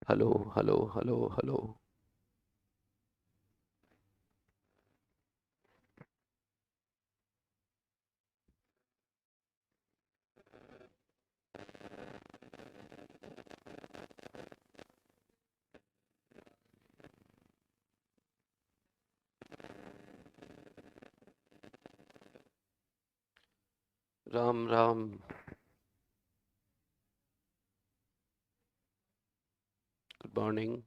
Hello hello hello hello. Ram Ram. Good morning.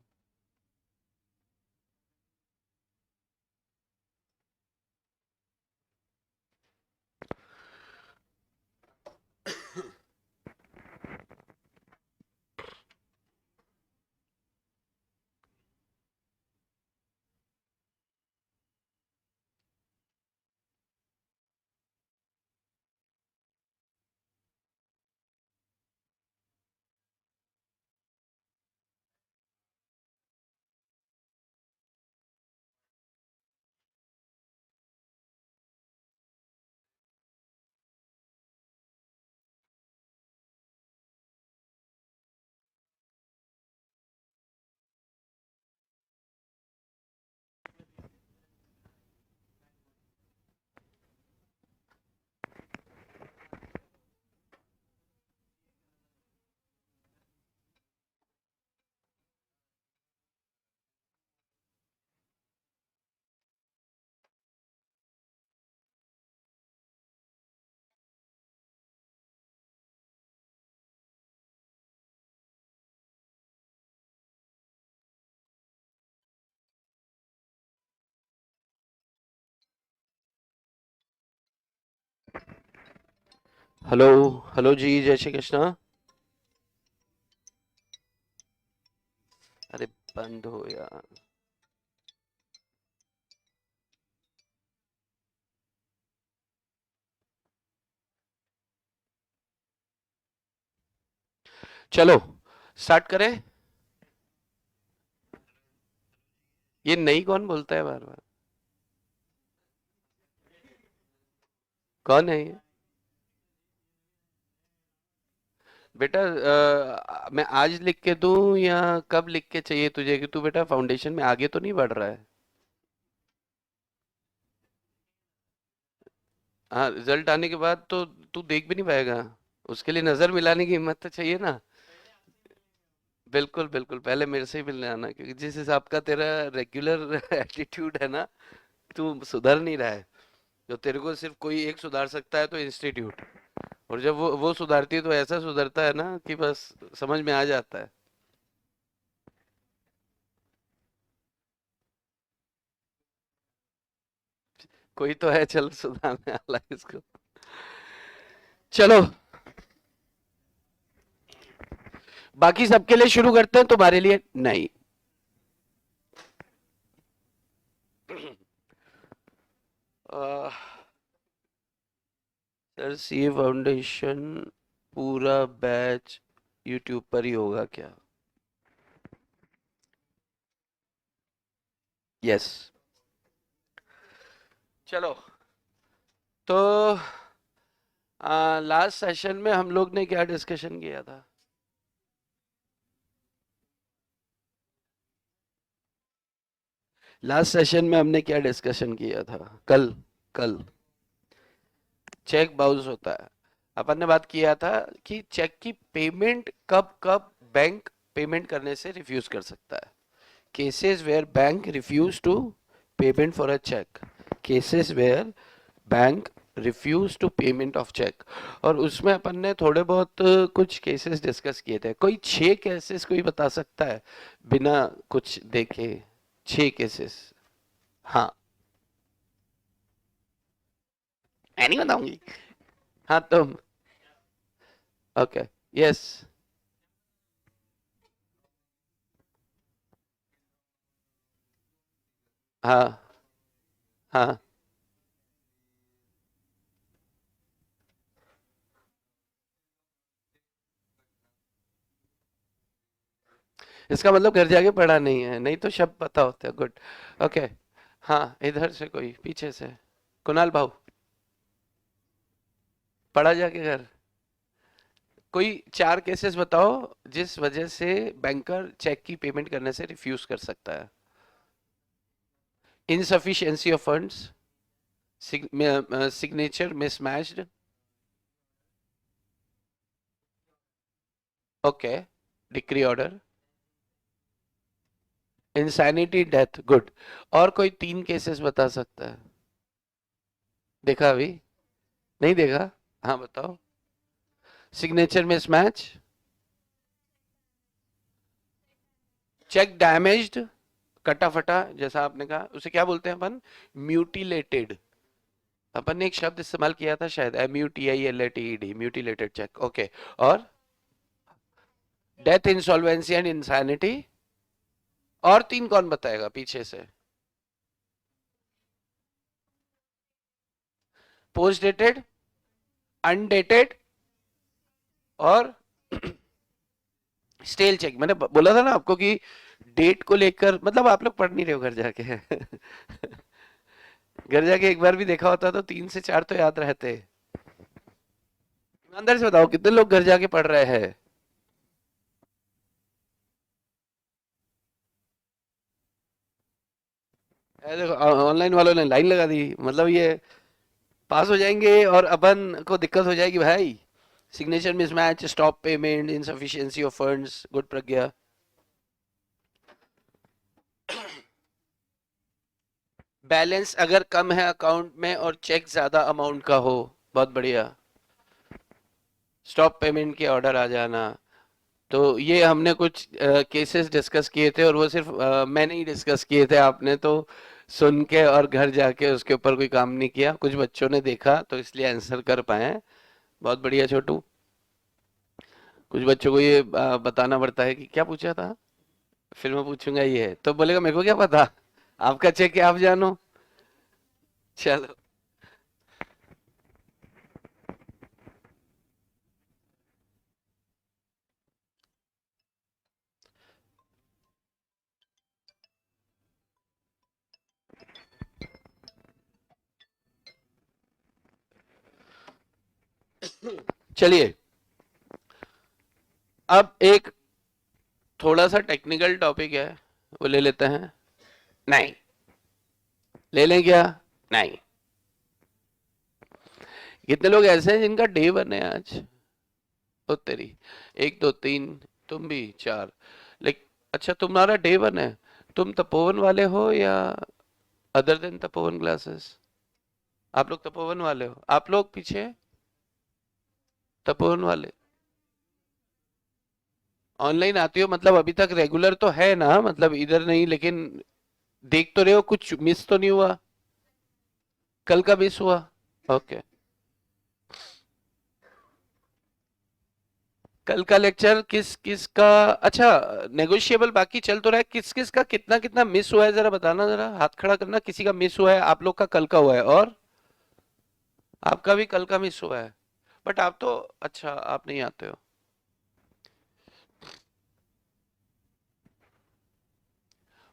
Hello hello जी, जय श्री कृष्णा। अरे बंद हो यार। चलो स्टार्ट करें। ये नई कौन बोलता है बार बार? कौन है ये? बेटा मैं आज लिख के दूं या कब लिख के चाहिए तुझे? कि तू बेटा फाउंडेशन में आगे तो नहीं बढ़ रहा है? हाँ, रिजल्ट आने के बाद तो तू देख भी नहीं पाएगा। उसके लिए नजर मिलाने की हिम्मत तो चाहिए ना। बिल्कुल बिल्कुल, पहले मेरे से ही मिलने आना, क्योंकि जिस हिसाब का तेरा रेगुलर एटीट्यूड है ना, तू सुधर नहीं रहा है। जो तेरे को सिर्फ कोई एक सुधार सकता है तो इंस्टीट्यूट। और जब वो सुधारती है तो ऐसा सुधरता है ना कि बस समझ में आ जाता है। कोई तो है चल सुधारने वाला इसको। चलो, बाकी सबके लिए शुरू करते हैं, तुम्हारे लिए नहीं। सर सी फाउंडेशन पूरा बैच यूट्यूब पर ही होगा क्या? यस। चलो, तो लास्ट सेशन में हम लोग ने क्या डिस्कशन किया था? लास्ट सेशन में हमने क्या डिस्कशन किया था? कल कल चेक बाउंस होता है। अपन ने बात किया था कि चेक की पेमेंट कब कब बैंक पेमेंट करने से रिफ्यूज कर सकता है। Cases where bank refuse to payment for a cheque. Cases where bank refuse to payment of cheque. और उसमें अपन ने थोड़े बहुत कुछ केसेस डिस्कस किए थे। कोई 6 केसेस कोई बता सकता है बिना कुछ देखे? 6 केसेस। हाँ। मैं नहीं बताऊंगी। हाँ तुम। ओके। यस। हाँ हाँ। इसका मतलब घर जाके पढ़ा नहीं है, नहीं तो शब्द पता होते हैं। गुड। ओके। हाँ, इधर से कोई पीछे से। कुणाल भाऊ, पढ़ा जाके घर। कोई 4 केसेस बताओ जिस वजह से बैंकर चेक की पेमेंट करने से रिफ्यूज कर सकता है। Insufficiency of funds, signature mismatched, okay, decree order, insanity, death, good. और कोई 3 केसेस बता सकता है? देखा अभी? नहीं देखा? हाँ बताओ। सिग्नेचर मिसमैच, चेक डैमेज्ड, कटा फटा, जैसा आपने कहा उसे क्या बोलते हैं अपन? म्यूटिलेटेड। अपन ने एक शब्द इस्तेमाल किया था शायद, MUTILATED, म्यूटिलेटेड चेक, ओके। और डेथ, इंसॉल्वेंसी एंड इंसैनिटी। और 3 कौन बताएगा पीछे से? पोस्ट डेटेड, अनडेटेड और स्टेल चेक। मैंने बोला था ना आपको कि डेट को लेकर, मतलब आप लोग पढ़ नहीं रहे हो घर जाके। घर जाके एक बार भी देखा होता तो 3 से 4 तो याद रहते। ईमानदारी से बताओ कितने लोग घर जाके पढ़ रहे हैं? देखो ऑनलाइन वालों ने लाइन लगा दी, मतलब ये पास हो जाएंगे और अपन को दिक्कत हो जाएगी भाई। Signature mismatch, stop payment, insufficiency of funds, good Pragya. Balance अगर कम है अकाउंट में और चेक ज्यादा अमाउंट का हो, बहुत बढ़िया। स्टॉप पेमेंट के ऑर्डर आ जाना। तो ये हमने कुछ केसेस डिस्कस किए थे, और वो सिर्फ मैंने ही डिस्कस किए थे, आपने तो सुन के और घर जाके उसके ऊपर कोई काम नहीं किया। कुछ बच्चों ने देखा तो इसलिए आंसर कर पाए। बहुत बढ़िया छोटू। कुछ बच्चों को ये बताना पड़ता है कि क्या पूछा था, फिर मैं पूछूंगा ये है तो बोलेगा मेरे को क्या पता, आपका चेक है आप जानो। चलो। चलिए अब एक थोड़ा सा टेक्निकल टॉपिक है, वो ले लेते हैं। नहीं ले लें क्या? नहीं। कितने लोग ऐसे हैं जिनका डे वन है आज? ओ तेरी, 1 2 3, तुम भी 4। लेकिन अच्छा तुम्हारा डे वन है, तुम तपोवन वाले हो या अदर देन तपोवन क्लासेस? आप लोग तपोवन वाले हो? आप लोग पीछे तपोवन वाले ऑनलाइन आती हो, मतलब अभी तक रेगुलर तो है ना, मतलब इधर नहीं, लेकिन देख तो रहे हो, कुछ मिस तो नहीं हुआ? कल का मिस हुआ? ओके। कल का लेक्चर किस किस का? अच्छा, नेगोशिएबल बाकी चल तो रहा है, किस किस का कितना कितना मिस हुआ है जरा बताना, जरा हाथ खड़ा करना। किसी का मिस हुआ है? आप लोग का कल का हुआ है, और आपका भी कल का मिस हुआ है। बट आप तो, अच्छा आप नहीं आते हो।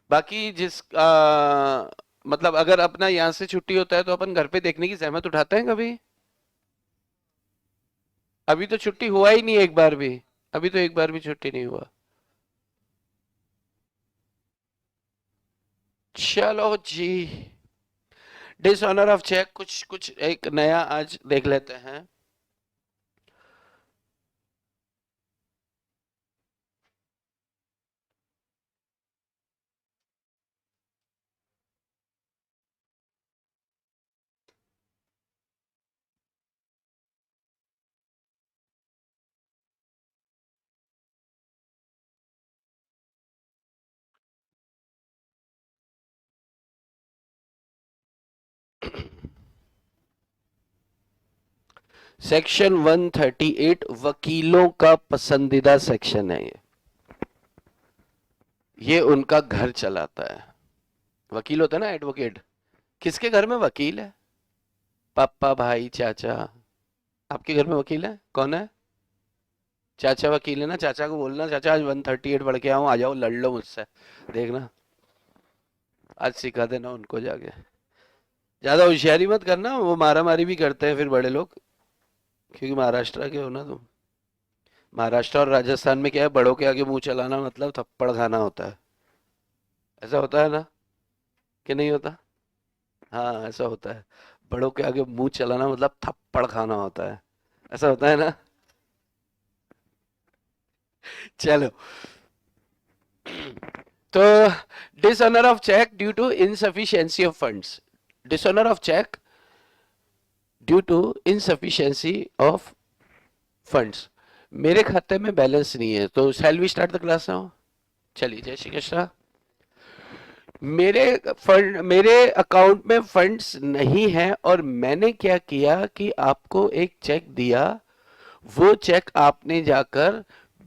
बाकी मतलब अगर अपना यहाँ से छुट्टी होता है तो अपन घर पे देखने की जहमत उठाते हैं कभी? अभी तो छुट्टी हुआ ही नहीं एक बार भी। अभी तो एक बार भी छुट्टी नहीं हुआ। चलो जी। डिसऑनर ऑफ चेक, कुछ कुछ एक नया आज देख लेते हैं। सेक्शन 138 वकीलों का पसंदीदा सेक्शन है ये उनका घर चलाता है। वकील होता है ना, एडवोकेट। किसके घर में वकील है? पापा, भाई, चाचा। आपके घर में वकील है? कौन है? चाचा वकील है ना, चाचा को बोलना चाचा आज 138 पढ़ के आऊं, आ जाओ लड़ लो मुझसे। देखना, आज सिखा देना उनको जाके। ज्यादा होशियारी मत करना, वो मारा मारी भी करते हैं फिर बड़े लोग, क्योंकि महाराष्ट्र के हो ना तुम। महाराष्ट्र और राजस्थान में क्या है, बड़ों के आगे मुंह चलाना मतलब थप्पड़ खाना होता है। ऐसा होता है ना, कि नहीं होता? हाँ ऐसा होता है। बड़ों के आगे मुंह चलाना मतलब थप्पड़ खाना होता है। ऐसा होता है ना। चलो। तो dishonour of cheque due to insufficiency of funds. Dishonour of cheque due to insufficiency of funds. मेरे खाते में बैलेंस नहीं है, तो shall we start the class now. चलिए, जय श्री कृष्णा। मेरे अकाउंट में फंड्स नहीं है, और मैंने क्या किया कि आपको एक चेक दिया, वो चेक आपने जाकर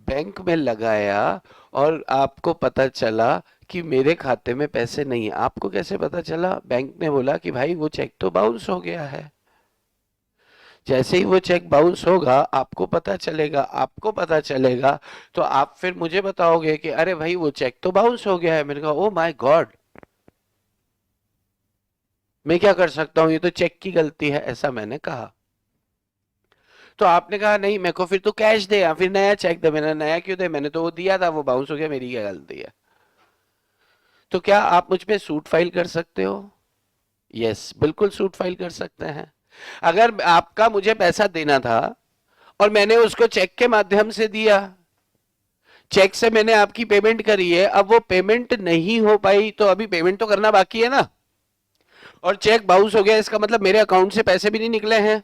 बैंक में लगाया, और आपको पता चला कि मेरे खाते में पैसे नहीं है। आपको कैसे पता चला? बैंक ने बोला कि भाई वो चेक तो बाउंस हो गया है। जैसे ही वो चेक बाउंस होगा, आपको पता चलेगा, तो आप फिर मुझे बताओगे कि अरे भाई वो चेक तो बाउंस हो गया है। मैंने कहा ओ माय गॉड, मैं क्या कर सकता हूं, ये तो चेक की गलती है, ऐसा मैंने कहा। तो आपने कहा नहीं मेरे को फिर तो कैश दे या फिर नया चेक दे। मैंने नया क्यों दे, मैंने तो वो दिया था, वो बाउंस हो गया, मेरी क्या गलती है? तो क्या आप मुझ पे सूट फाइल कर सकते हो? यस, बिल्कुल सूट फाइल कर सकते हैं। अगर आपका मुझे पैसा देना था और मैंने उसको चेक के माध्यम से दिया, चेक से मैंने आपकी पेमेंट करी है, अब वो पेमेंट नहीं हो पाई, तो अभी पेमेंट तो करना बाकी है ना, और चेक बाउंस हो गया, इसका मतलब मेरे अकाउंट से पैसे भी नहीं निकले हैं,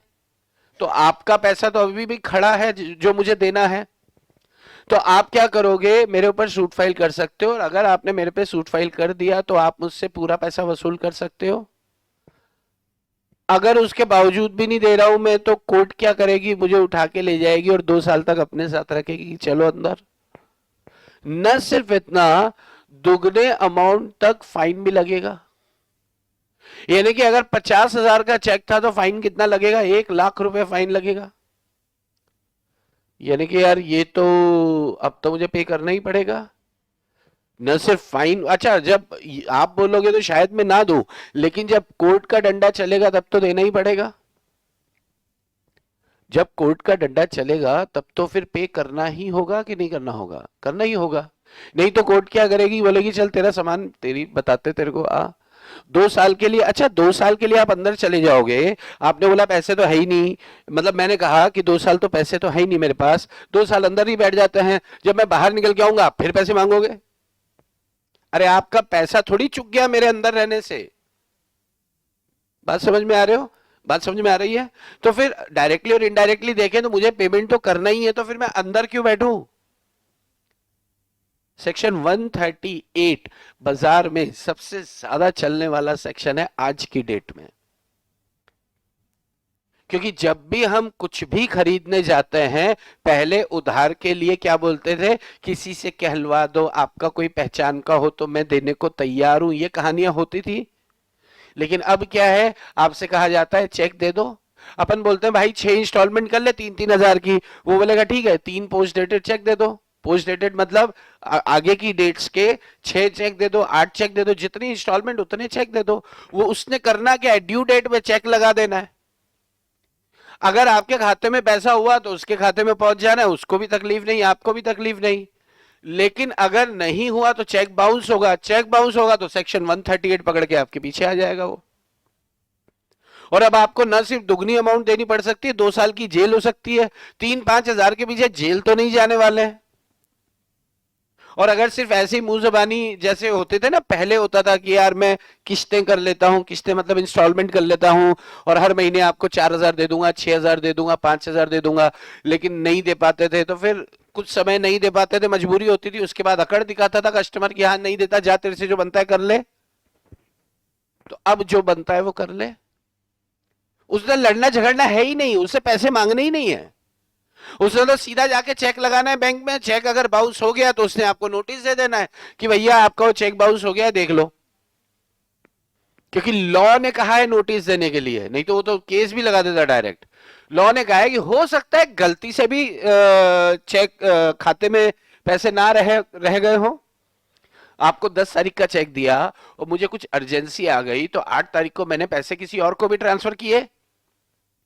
तो आपका पैसा तो अभी भी खड़ा है जो मुझे देना है। तो आप क्या करोगे, मेरे ऊपर सूट फाइल कर सकते हो, और अगर आपने मेरे पे सूट फाइल कर दिया तो आप मुझसे पूरा पैसा वसूल कर सकते हो। अगर उसके बावजूद भी नहीं दे रहा हूं मैं, तो कोर्ट क्या करेगी, मुझे उठा के ले जाएगी और 2 साल तक अपने साथ रखेगी कि चलो अंदर। न सिर्फ इतना, दुगने अमाउंट तक फाइन भी लगेगा। यानी कि अगर 50,000 का चेक था तो फाइन कितना लगेगा, 1 लाख रुपए फाइन लगेगा। यानी कि यार ये तो अब तो मुझे पे करना ही पड़ेगा। न सिर्फ फाइन, अच्छा जब आप बोलोगे तो शायद मैं ना दूं, लेकिन जब कोर्ट का डंडा चलेगा तब तो देना ही पड़ेगा। जब कोर्ट का डंडा चलेगा तब तो फिर पे करना ही होगा कि नहीं करना होगा? करना ही होगा। नहीं तो कोर्ट क्या करेगी, बोलेगी चल तेरा सामान तेरी बताते तेरे को आ 2 साल के लिए। अच्छा 2 साल के लिए आप अंदर चले जाओगे, आपने बोला पैसे तो है ही नहीं, मतलब मैंने कहा कि 2 साल तो पैसे तो है ही नहीं मेरे पास, 2 साल अंदर ही बैठ जाते हैं, जब मैं बाहर निकल के आऊंगा आप फिर पैसे मांगोगे। अरे आपका पैसा थोड़ी चुक गया मेरे अंदर रहने से। बात समझ में आ रहे हो? बात समझ में आ रही है? तो फिर डायरेक्टली और इनडायरेक्टली देखें तो मुझे पेमेंट तो करना ही है, तो फिर मैं अंदर क्यों बैठूं? सेक्शन 138 बाजार में सबसे ज्यादा चलने वाला सेक्शन है आज की डेट में, क्योंकि जब भी हम कुछ भी खरीदने जाते हैं, पहले उधार के लिए क्या बोलते थे, किसी से कहलवा दो, आपका कोई पहचान का हो तो मैं देने को तैयार हूं, ये कहानियां होती थी। लेकिन अब क्या है, आपसे कहा जाता है चेक दे दो। अपन बोलते हैं भाई 6 इंस्टॉलमेंट कर ले 3-3 हजार की, वो बोलेगा ठीक है 3 पोस्ट डेटेड चेक दे दो। पोस्ट डेटेड मतलब आगे की डेट्स के 6 चेक दे दो, 8 चेक दे दो, जितनी इंस्टॉलमेंट उतने चेक दे दो। वो उसने करना क्या है, ड्यू डेट में चेक लगा देना है। अगर आपके खाते में पैसा हुआ तो उसके खाते में पहुंच जाना है, उसको भी तकलीफ नहीं, आपको भी तकलीफ नहीं। लेकिन अगर नहीं हुआ तो चेक बाउंस होगा, चेक बाउंस होगा तो सेक्शन 138 पकड़ के आपके पीछे आ जाएगा वो। और अब आपको न सिर्फ दुगनी अमाउंट देनी पड़ सकती है, 2 साल की जेल हो सकती है। 3-5 हजार के पीछे जेल तो नहीं जाने वाले हैं। और अगर सिर्फ ऐसे ही मुंह जबानी जैसे होते थे ना, पहले होता था कि यार मैं किस्तें कर लेता हूं, किस्तें मतलब इंस्टॉलमेंट कर लेता हूं, और हर महीने आपको 4,000 दे दूंगा, 6,000 दे दूंगा, 5,000 दे दूंगा, लेकिन नहीं दे पाते थे, तो फिर कुछ समय नहीं दे पाते थे, मजबूरी होती थी, उसके बाद अकड़ दिखाता था कस्टमर की, हाँ नहीं देता, जा तेरे से जो बनता है कर ले। तो अब जो बनता है वो कर ले। उसने लड़ना झगड़ना है ही नहीं, उससे पैसे मांगने ही नहीं है। उसने तो सीधा जाके चेक लगाना है बैंक में, चेक अगर बाउंस हो गया तो उसने आपको नोटिस दे देना है कि भैया आपका वो चेक बाउंस हो गया है, देख लो। क्योंकि लॉ ने कहा है नोटिस देने के लिए, नहीं तो वो तो केस भी लगा देता डायरेक्ट। लॉ ने कहा है कि हो सकता है गलती से भी चेक खाते में पैसे ना रह गए हो। आपको 10 तारीख का चेक दिया और मुझे कुछ अर्जेंसी आ गई, तो 8 तारीख को मैंने पैसे किसी और को भी ट्रांसफर किए,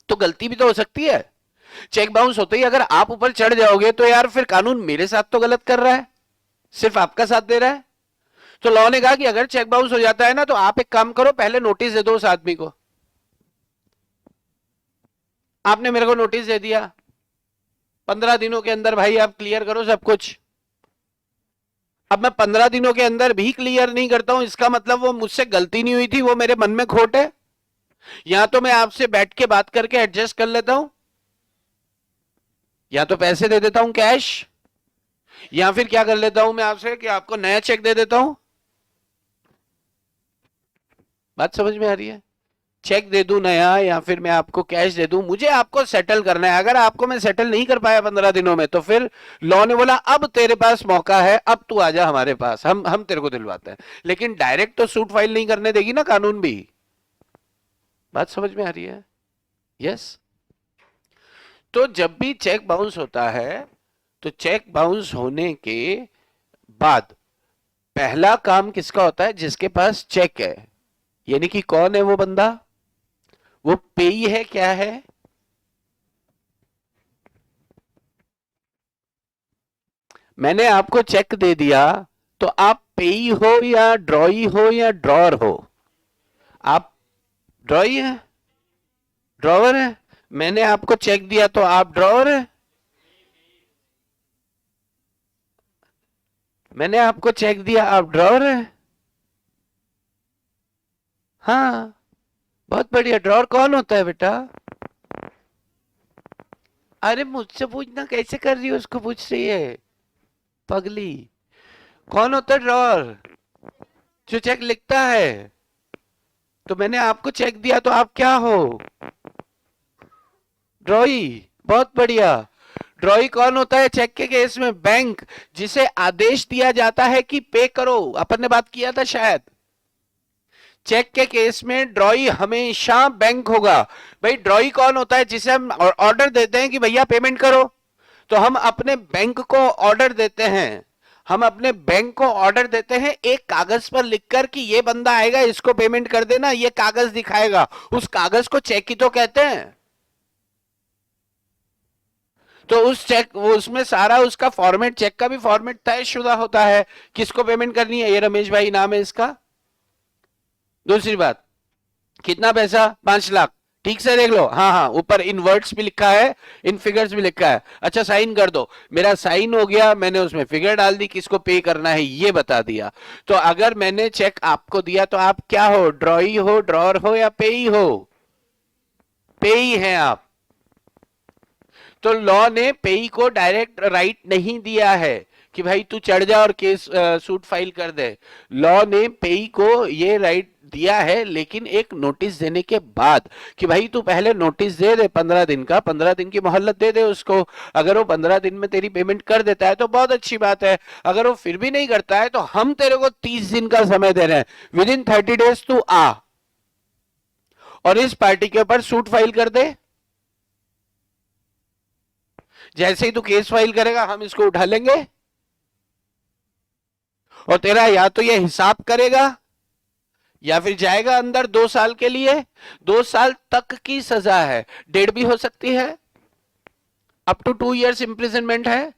तो गलती भी तो हो सकती है। चेक बाउंस होते ही अगर आप ऊपर चढ़ जाओगे तो यार फिर कानून मेरे साथ तो गलत कर रहा है, सिर्फ आपका साथ दे रहा है। तो लॉ ने कहा कि अगर चेक बाउंस हो जाता है ना, तो आप एक काम करो, पहले नोटिस दे दो उस आदमी को। आपने मेरे को नोटिस दे दिया, 15 दिनों के अंदर भाई आप क्लियर करो सब कुछ। अब मैं 15 दिनों के अंदर भी क्लियर नहीं करता हूं, इसका मतलब वो मुझसे गलती नहीं हुई थी, वो मेरे मन में खोट है। या तो मैं आपसे बैठ के बात करके एडजस्ट कर लेता हूं, या तो पैसे दे देता हूं कैश, या फिर क्या कर लेता हूं मैं आपसे कि आपको नया चेक दे देता हूं। बात समझ में आ रही है? चेक दे दूं नया, या फिर मैं आपको कैश दे दूं, मुझे आपको सेटल करना है। अगर आपको मैं सेटल नहीं कर पाया 15 दिनों में, तो फिर लॉ ने बोला अब तेरे पास मौका है, अब तू आजा हमारे पास, हम तेरे को दिलवाते हैं। लेकिन डायरेक्ट तो सूट फाइल नहीं करने देगी ना कानून भी। बात समझ में आ रही है? यस। तो जब भी चेक बाउंस होता है, तो चेक बाउंस होने के बाद पहला काम किसका होता है? जिसके पास चेक है, यानी कि कौन है वो बंदा? वो पेई है, क्या है? मैंने आपको चेक दे दिया, तो आप पेई हो या ड्रॉई हो या ड्रॉर हो? आप ड्रॉई है, ड्रॉवर है। मैंने आपको चेक दिया तो आप ड्रॉवर है। मैंने आपको चेक दिया, आप ड्रॉवर है। हाँ, बहुत बढ़िया। ड्रॉवर कौन होता है बेटा? अरे मुझसे पूछना, कैसे कर रही हो, उसको पूछ रही है पगली। कौन होता है ड्रॉवर? जो चेक लिखता है। तो मैंने आपको चेक दिया तो आप क्या हो? ड्रॉई। बहुत बढ़िया। ड्रॉई कौन होता है चेक के केस में? बैंक, जिसे आदेश दिया जाता है कि पे करो। अपन ने बात किया था शायद। चेक के केस में ड्रॉई हमेशा बैंक होगा। भाई ड्रॉई कौन होता है? जिसे हम ऑर्डर देते हैं कि भैया पेमेंट करो। तो हम अपने बैंक को ऑर्डर देते हैं, हम अपने बैंक को ऑर्डर देते हैं एक कागज पर लिखकर कि ये बंदा आएगा, इसको पेमेंट कर देना, ये कागज दिखाएगा। उस कागज को चेक ही तो कहते हैं। तो उस चेक, वो उसमें सारा उसका फॉर्मेट, चेक का भी फॉर्मेट तयशुदा होता है, किसको पेमेंट करनी है। ये रमेश भाई नाम है इसका। दूसरी बात, कितना पैसा? 5 लाख। ठीक से देख लो, हाँ हाँ, ऊपर इन वर्ड्स भी लिखा है, इन फिगर्स भी लिखा है। अच्छा साइन कर दो। मेरा साइन हो गया, मैंने उसमें फिगर डाल दी, किसको पे करना है ये बता दिया। तो अगर मैंने चेक आपको दिया तो आप क्या हो? ड्रॉई हो, ड्रॉर हो या पेई हो? पेई हैं आप। तो लॉ ने पेई को डायरेक्ट राइट नहीं दिया है कि भाई तू चढ़ जा और केस सूट फाइल कर दे। लॉ ने पेई को ये राइट दिया है, लेकिन एक नोटिस देने के बाद कि भाई तू पहले नोटिस दे दे 15 दिन का, 15 दिन की मोहलत दे दे उसको। अगर वो 15 दिन में तेरी पेमेंट कर देता है तो बहुत अच्छी बात है। अगर वो फिर भी नहीं करता है तो हम तेरे को 30 दिन का समय दे रहे हैं, विद इन 30 डेज तू आ और इस पार्टी के ऊपर सूट फाइल कर दे। जैसे ही तू केस फाइल करेगा हम इसको उठा लेंगे और तेरा या तो ये हिसाब करेगा या फिर जाएगा अंदर 2 साल के लिए। 2 साल तक की सजा है, 1.5 भी हो सकती है, अप टू 2 years इंप्रिजनमेंट है।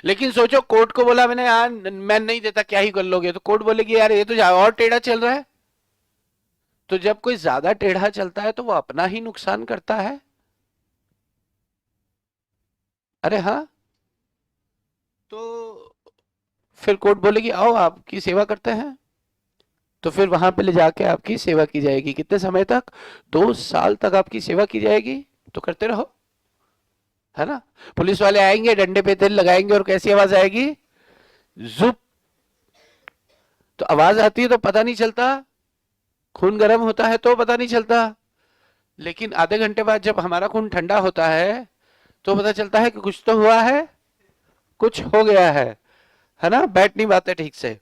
लेकिन सोचो कोर्ट को बोला मैंने यार मैं नहीं देता, क्या ही कर लोगे? तो कोर्ट बोलेगी यार ये तो और टेढ़ा चल रहा है। तो जब कोई ज्यादा टेढ़ा चलता है तो वो अपना ही नुकसान करता है। अरे हाँ, तो फिर कोर्ट बोलेगी आओ आपकी सेवा करते हैं। तो फिर वहां पे ले जाके आपकी सेवा की जाएगी। कितने समय तक? 2 साल तक आपकी सेवा की जाएगी। तो करते रहो, है ना। पुलिस वाले आएंगे, डंडे पे तेल लगाएंगे और कैसी आवाज आएगी? जुप। तो आवाज आती है तो पता नहीं चलता, खून गर्म होता है तो पता नहीं चलता। लेकिन आधे घंटे बाद जब हमारा खून ठंडा होता है तो पता चलता है कि कुछ तो हुआ है, कुछ हो गया है ना। बैठ नहीं पाते ठीक से।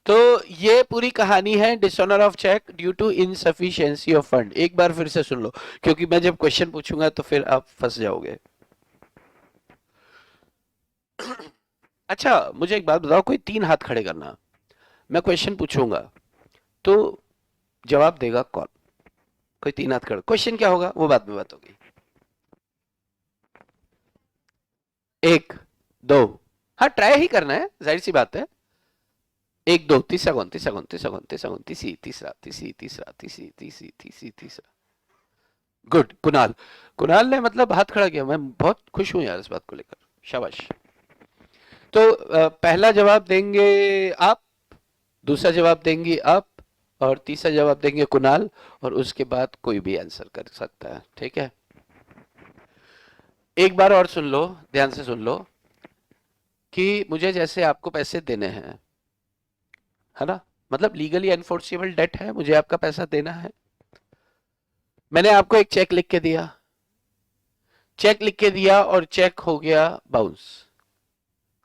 तो ये पूरी कहानी है dishonour of cheque due to insufficiency of fund. एक बार फिर से सुन लो, क्योंकि मैं जब क्वेश्चन पूछूंगा तो फिर आप फंस जाओगे। अच्छा मुझे एक बात बताओ, कोई 3 हाथ खड़े करना, मैं क्वेश्चन पूछूंगा तो जवाब देगा कौन? कोई 3 हाथ खड़े। क्वेश्चन क्या होगा वो बाद में बात होगी। एक, दो, हाँ ट्राई ही करना है, जाहिर सी बात है। एक, दो, तीसरा कौन, तीसरा कौन, तीसरा कौन, तीसरा कौन, तीसरी, तीसरा, तीसरी, तीसरा, तीसरी, तीसरी, तीसरी, तीसरा। गुड, कुणाल। कुणाल ने मतलब हाथ खड़ा किया, मैं बहुत खुश हूं यार इस बात को लेकर, शाबाश। तो पहला जवाब देंगे आप, दूसरा जवाब देंगी आप, और तीसरा जवाब देंगे कुणाल, और उसके बाद कोई भी आंसर कर सकता है, ठीक है। एक बार और सुन लो, ध्यान से सुन लो, कि मुझे जैसे आपको पैसे देने हैं, है ना, मतलब लीगली एनफोर्सेबल डेट है, मुझे आपका पैसा देना है। मैंने आपको एक चेक लिख के दिया, चेक लिख के दिया और चेक हो गया बाउंस,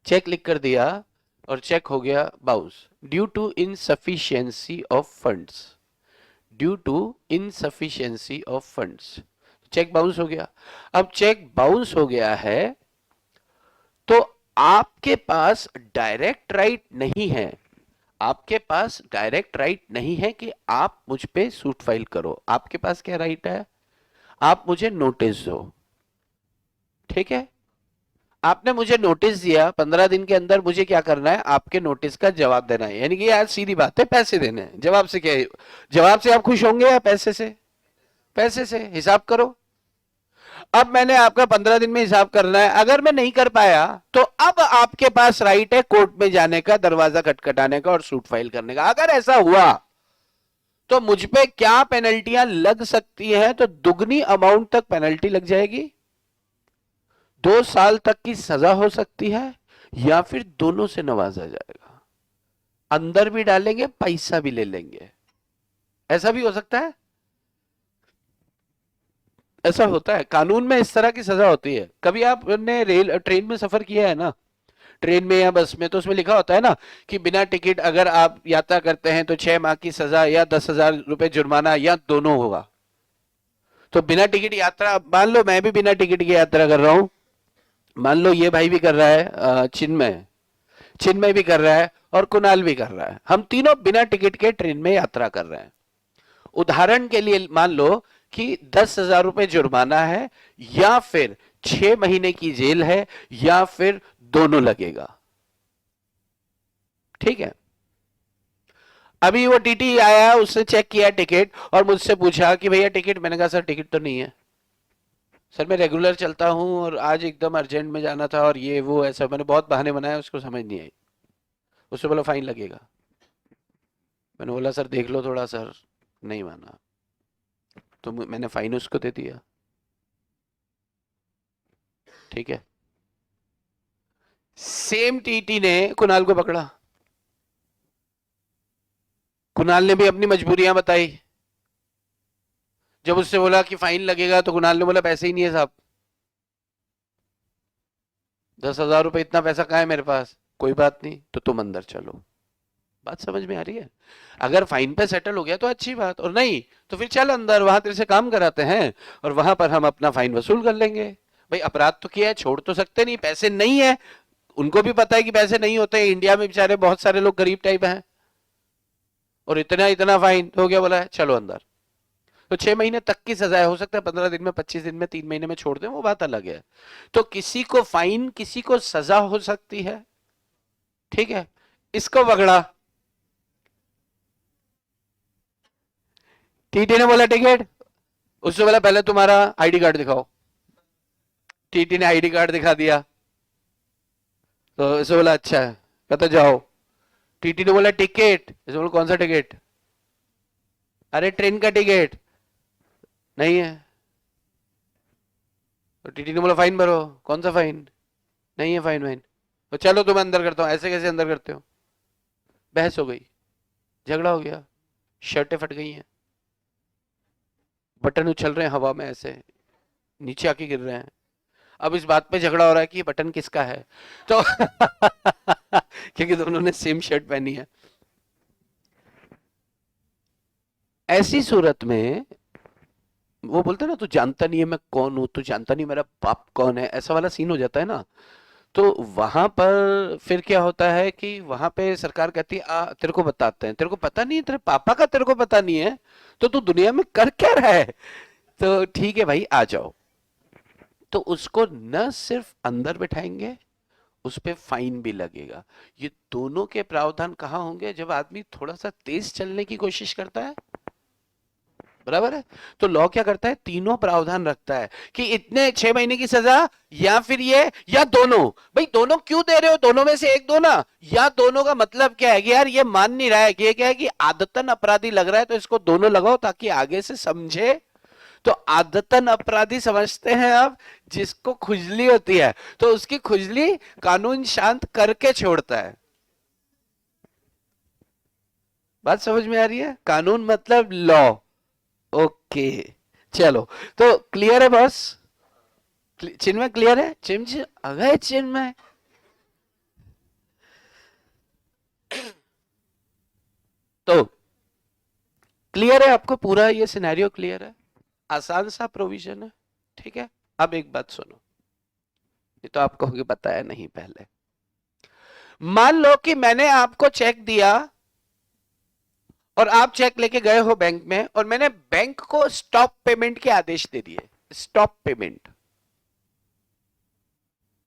चेक लिख कर दिया और चेक हो गया bounce, due to insufficiency of funds, due to insufficiency of funds, cheque bounce हो गया। अब चेक बाउंस हो गया है तो आपके पास डायरेक्ट राइट नहीं है, आपके पास डायरेक्ट राइट नहीं है कि आप मुझ पे सूट फाइल करो। आपके पास क्या राइट है, आप मुझे नोटिस दो, ठीक है। आपने मुझे नोटिस दिया, 15 दिन के अंदर मुझे क्या करना है, आपके नोटिस का जवाब देना है, यानी कि यार सीधी बात है, पैसे देने हैं। जवाब से क्या है, जवाब से आप खुश होंगे या पैसे से? पैसे से। हिसाब करो, अब मैंने आपका 15 दिन में हिसाब करना है, अगर मैं नहीं कर पाया तो अब आपके पास राइट है कोर्ट में जाने का, दरवाजा खटखटाने का और सूट फाइल करने का। अगर ऐसा हुआ तो मुझ पे क्या पेनल्टियां लग सकती हैं, तो दुगनी अमाउंट तक पेनल्टी लग जाएगी, 2 साल तक की सजा हो सकती है, या फिर दोनों से नवाजा जाएगा, अंदर भी डालेंगे, पैसा भी ले लेंगे। ऐसा भी हो सकता है, ऐसा होता है, कानून में इस तरह की सजा होती है। कभी आपने रेल ट्रेन में सफर किया है ना, ट्रेन में या बस में, तो उसमें लिखा होता है ना कि बिना टिकट अगर आप यात्रा करते हैं तो 6 माह की सजा या 10,000 रुपए जुर्माना या दोनों होगा। तो बिना टिकट यात्रा, मान लो मैं भी बिना टिकट की यात्रा कर रहा हूं, मान लो ये भाई भी कर रहा है, चिन्मय, चिन्मय भी कर रहा है और कुणाल भी कर रहा है, हम तीनों बिना टिकट के ट्रेन में यात्रा कर रहे हैं। उदाहरण के लिए मान लो कि 10,000 रुपए जुर्माना है, या फिर 6 महीने की जेल है, या फिर दोनों लगेगा, ठीक है। अभी वो टीटी आया, उसने चेक किया टिकट और मुझसे पूछा कि भैया टिकट, मैंने कहा सर टिकट तो नहीं है सर, मैं रेगुलर चलता हूं और आज एकदम अर्जेंट में जाना था और ये वो ऐसा, मैंने बहुत बहाने बनाए, उसको समझ नहीं आई। उससे बोला फाइन लगेगा, मैंने बोला सर देख लो थोड़ा सर, नहीं माना, तो मैंने फाइन उसको दे दिया, ठीक है। सेम टीटी ने कुणाल को पकड़ा, कुणाल ने भी अपनी मजबूरियां बताई। जब उससे बोला कि फाइन लगेगा तो कुणाल ने बोला पैसे ही नहीं है साहब, 10,000 रुपए, इतना पैसा कहाँ है मेरे पास, कोई बात नहीं, तो तुम अंदर चलो। बात समझ में आ रही है? अगर फाइन पे सेटल हो गया तो अच्छी बात, और नहीं तो फिर चल अंदर, वहां तेरे से काम कराते हैं और वहां पर हम अपना फाइन वसूल कर लेंगे। भाई अपराध तो किया है, छोड़ तो सकते नहीं, पैसे नहीं है, उनको भी पता है कि पैसे नहीं होते, इंडिया में बेचारे बहुत सारे लोग गरीब टाइप हैं, और इतना इतना फाइन हो गया, बोला है चलो अंदर। तो 6 महीने तक की सजा है, हो सकता है 15 दिन में, 25 दिन में, 3 महीने में छोड़ दें, वो बात अलग है। तो किसी को फाइन, किसी को सजा हो सकती है, ठीक है। इसको पकड़ा, टीटी ने बोला टिकट, उससे बोला पहले तुम्हारा आईडी कार्ड दिखाओ, टीटी ने आईडी कार्ड दिखा दिया, तो इसे बोला अच्छा है, कहता जाओ। टीटी ने बोला टिकट, इसे बोला कौन सा टिकट, अरे ट्रेन का टिकट नहीं है। तो टीटी ने बोला फाइन भरो, कौन सा फाइन, नहीं है फाइन वाइन, तो चलो तुम्हें अंदर करता हूं, ऐसे कैसे अंदर करते हो, बहस हो गई, झगड़ा हो गया, शर्टें फट गई हैं, बटन उछल रहे हैं हवा में, ऐसे नीचे आके गिर रहे हैं। अब इस बात पे झगड़ा हो रहा है कि ये बटन किसका है, तो क्योंकि दोनों ने सेम शर्ट पहनी है। ऐसी सूरत में वो बोलते हैं ना, तू जानता नहीं है मैं कौन हूं, तू जानता नहीं मेरा बाप कौन है, ऐसा वाला सीन हो जाता है ना। तो वहां पर फिर क्या होता है कि वहां पे सरकार कहती है आ तेरे को बताते हैं, तेरे को पता नहीं है, तेरे पापा का तेरे को पता नहीं है, तो तू दुनिया में कर क्या रहा है, तो ठीक है भाई आ जाओ। तो उसको न सिर्फ अंदर बिठाएंगे, उस पे फाइन भी लगेगा। ये दोनों के प्रावधान कहाँ होंगे? जब आदमी थोड़ा सा तेज चलने की कोशिश करता है, बराबर है। तो लॉ क्या करता है? तीनों प्रावधान रखता है कि इतने 6 महीने की सजा, या फिर ये, या दोनों। भाई दोनों क्यों दे रहे हो? दोनों में से एक दो ना। या दोनों का मतलब क्या है कि यार ये मान नहीं रहा है, कि ये क्या है कि आदतन अपराधी लग रहा है, तो इसको दोनों लगाओ ताकि आगे से समझे। तो आदतन अपराधी समझते हैं आप, जिसको खुजली होती है तो उसकी खुजली कानून शांत करके छोड़ता है। बात समझ में आ रही है? कानून मतलब लॉ। ओके, चलो। तो क्लियर है बॉस? चिन्मय क्लियर है? चिन्मय अगले चिन्मय। तो क्लियर है आपको? पूरा ये सिनेरियो क्लियर है? आसान सा प्रोविजन है, ठीक है। अब एक बात सुनो, ये तो आपको बताया नहीं पहले। मान लो कि मैंने आपको चेक दिया और आप चेक लेके गए हो बैंक में, और मैंने बैंक को स्टॉप पेमेंट के आदेश दे दिए। स्टॉप पेमेंट,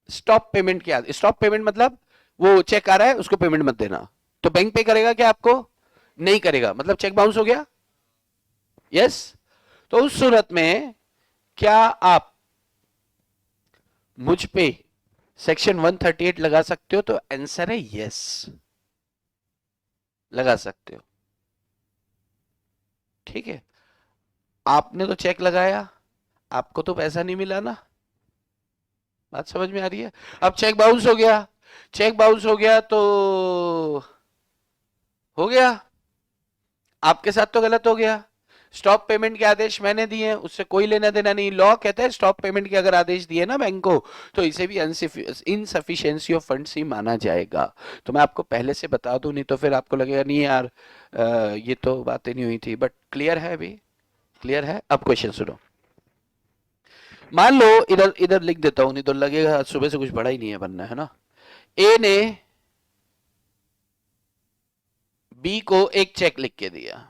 स्टॉप पेमेंट के आदेश। स्टॉप पेमेंट मतलब वो चेक आ रहा है, उसको पेमेंट मत देना। तो बैंक पे करेगा क्या? आपको नहीं करेगा, मतलब चेक बाउंस हो गया। यस। तो उस सूरत में क्या आप मुझ पे सेक्शन 138 लगा सकते हो? तो आंसर है यस, लगा सकते हो। ठीक है, आपने तो चेक लगाया, आपको तो पैसा नहीं मिला ना। बात समझ में आ रही है? अब चेक बाउंस हो गया, चेक बाउंस हो गया तो हो गया, आपके साथ तो गलत हो गया। स्टॉप पेमेंट के आदेश मैंने दिए हैं, उससे कोई लेना देना नहीं। लॉ कहता है स्टॉप पेमेंट के अगर आदेश दिए ना बैंक को, तो इसे भी इनसफिशिएंसी ऑफ फंड्स ही माना जाएगा। तो मैं आपको पहले से बता दूं, नहीं तो फिर आपको लगेगा नहीं यार ये तो बातें नहीं हुई थी। बट क्लियर है अभी? क्लियर है? अब क्वेश्चन सुनो। मान लो, इधर इधर लिख देता हूं, नहीं तो लगेगा सुबह से कुछ बड़ा ही नहीं है बनना, है ना। ए ने बी को एक चेक लिख के दिया,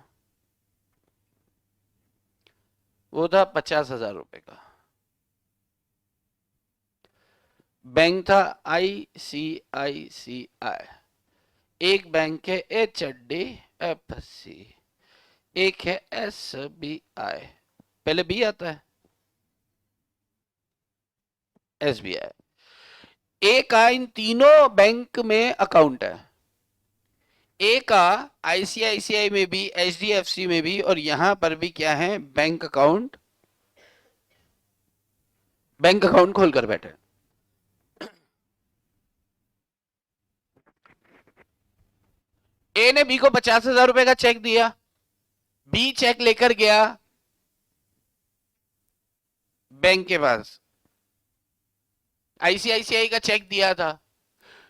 वो था 50,000 रुपए का। बैंक था ICICI, एक बैंक है HDFC, एक है SBI। पहले बी आता है, SBI। ए का इन तीनों बैंक में अकाउंट है। ए का ICICI में भी, HDFC में भी, और यहां पर भी क्या है? Bank account. बैंक अकाउंट खोलकर बैठे। ए ने बी को 50,000 रुपए का चेक दिया, बी चेक लेकर गया बैंक के पास, ICICI का चेक दिया था।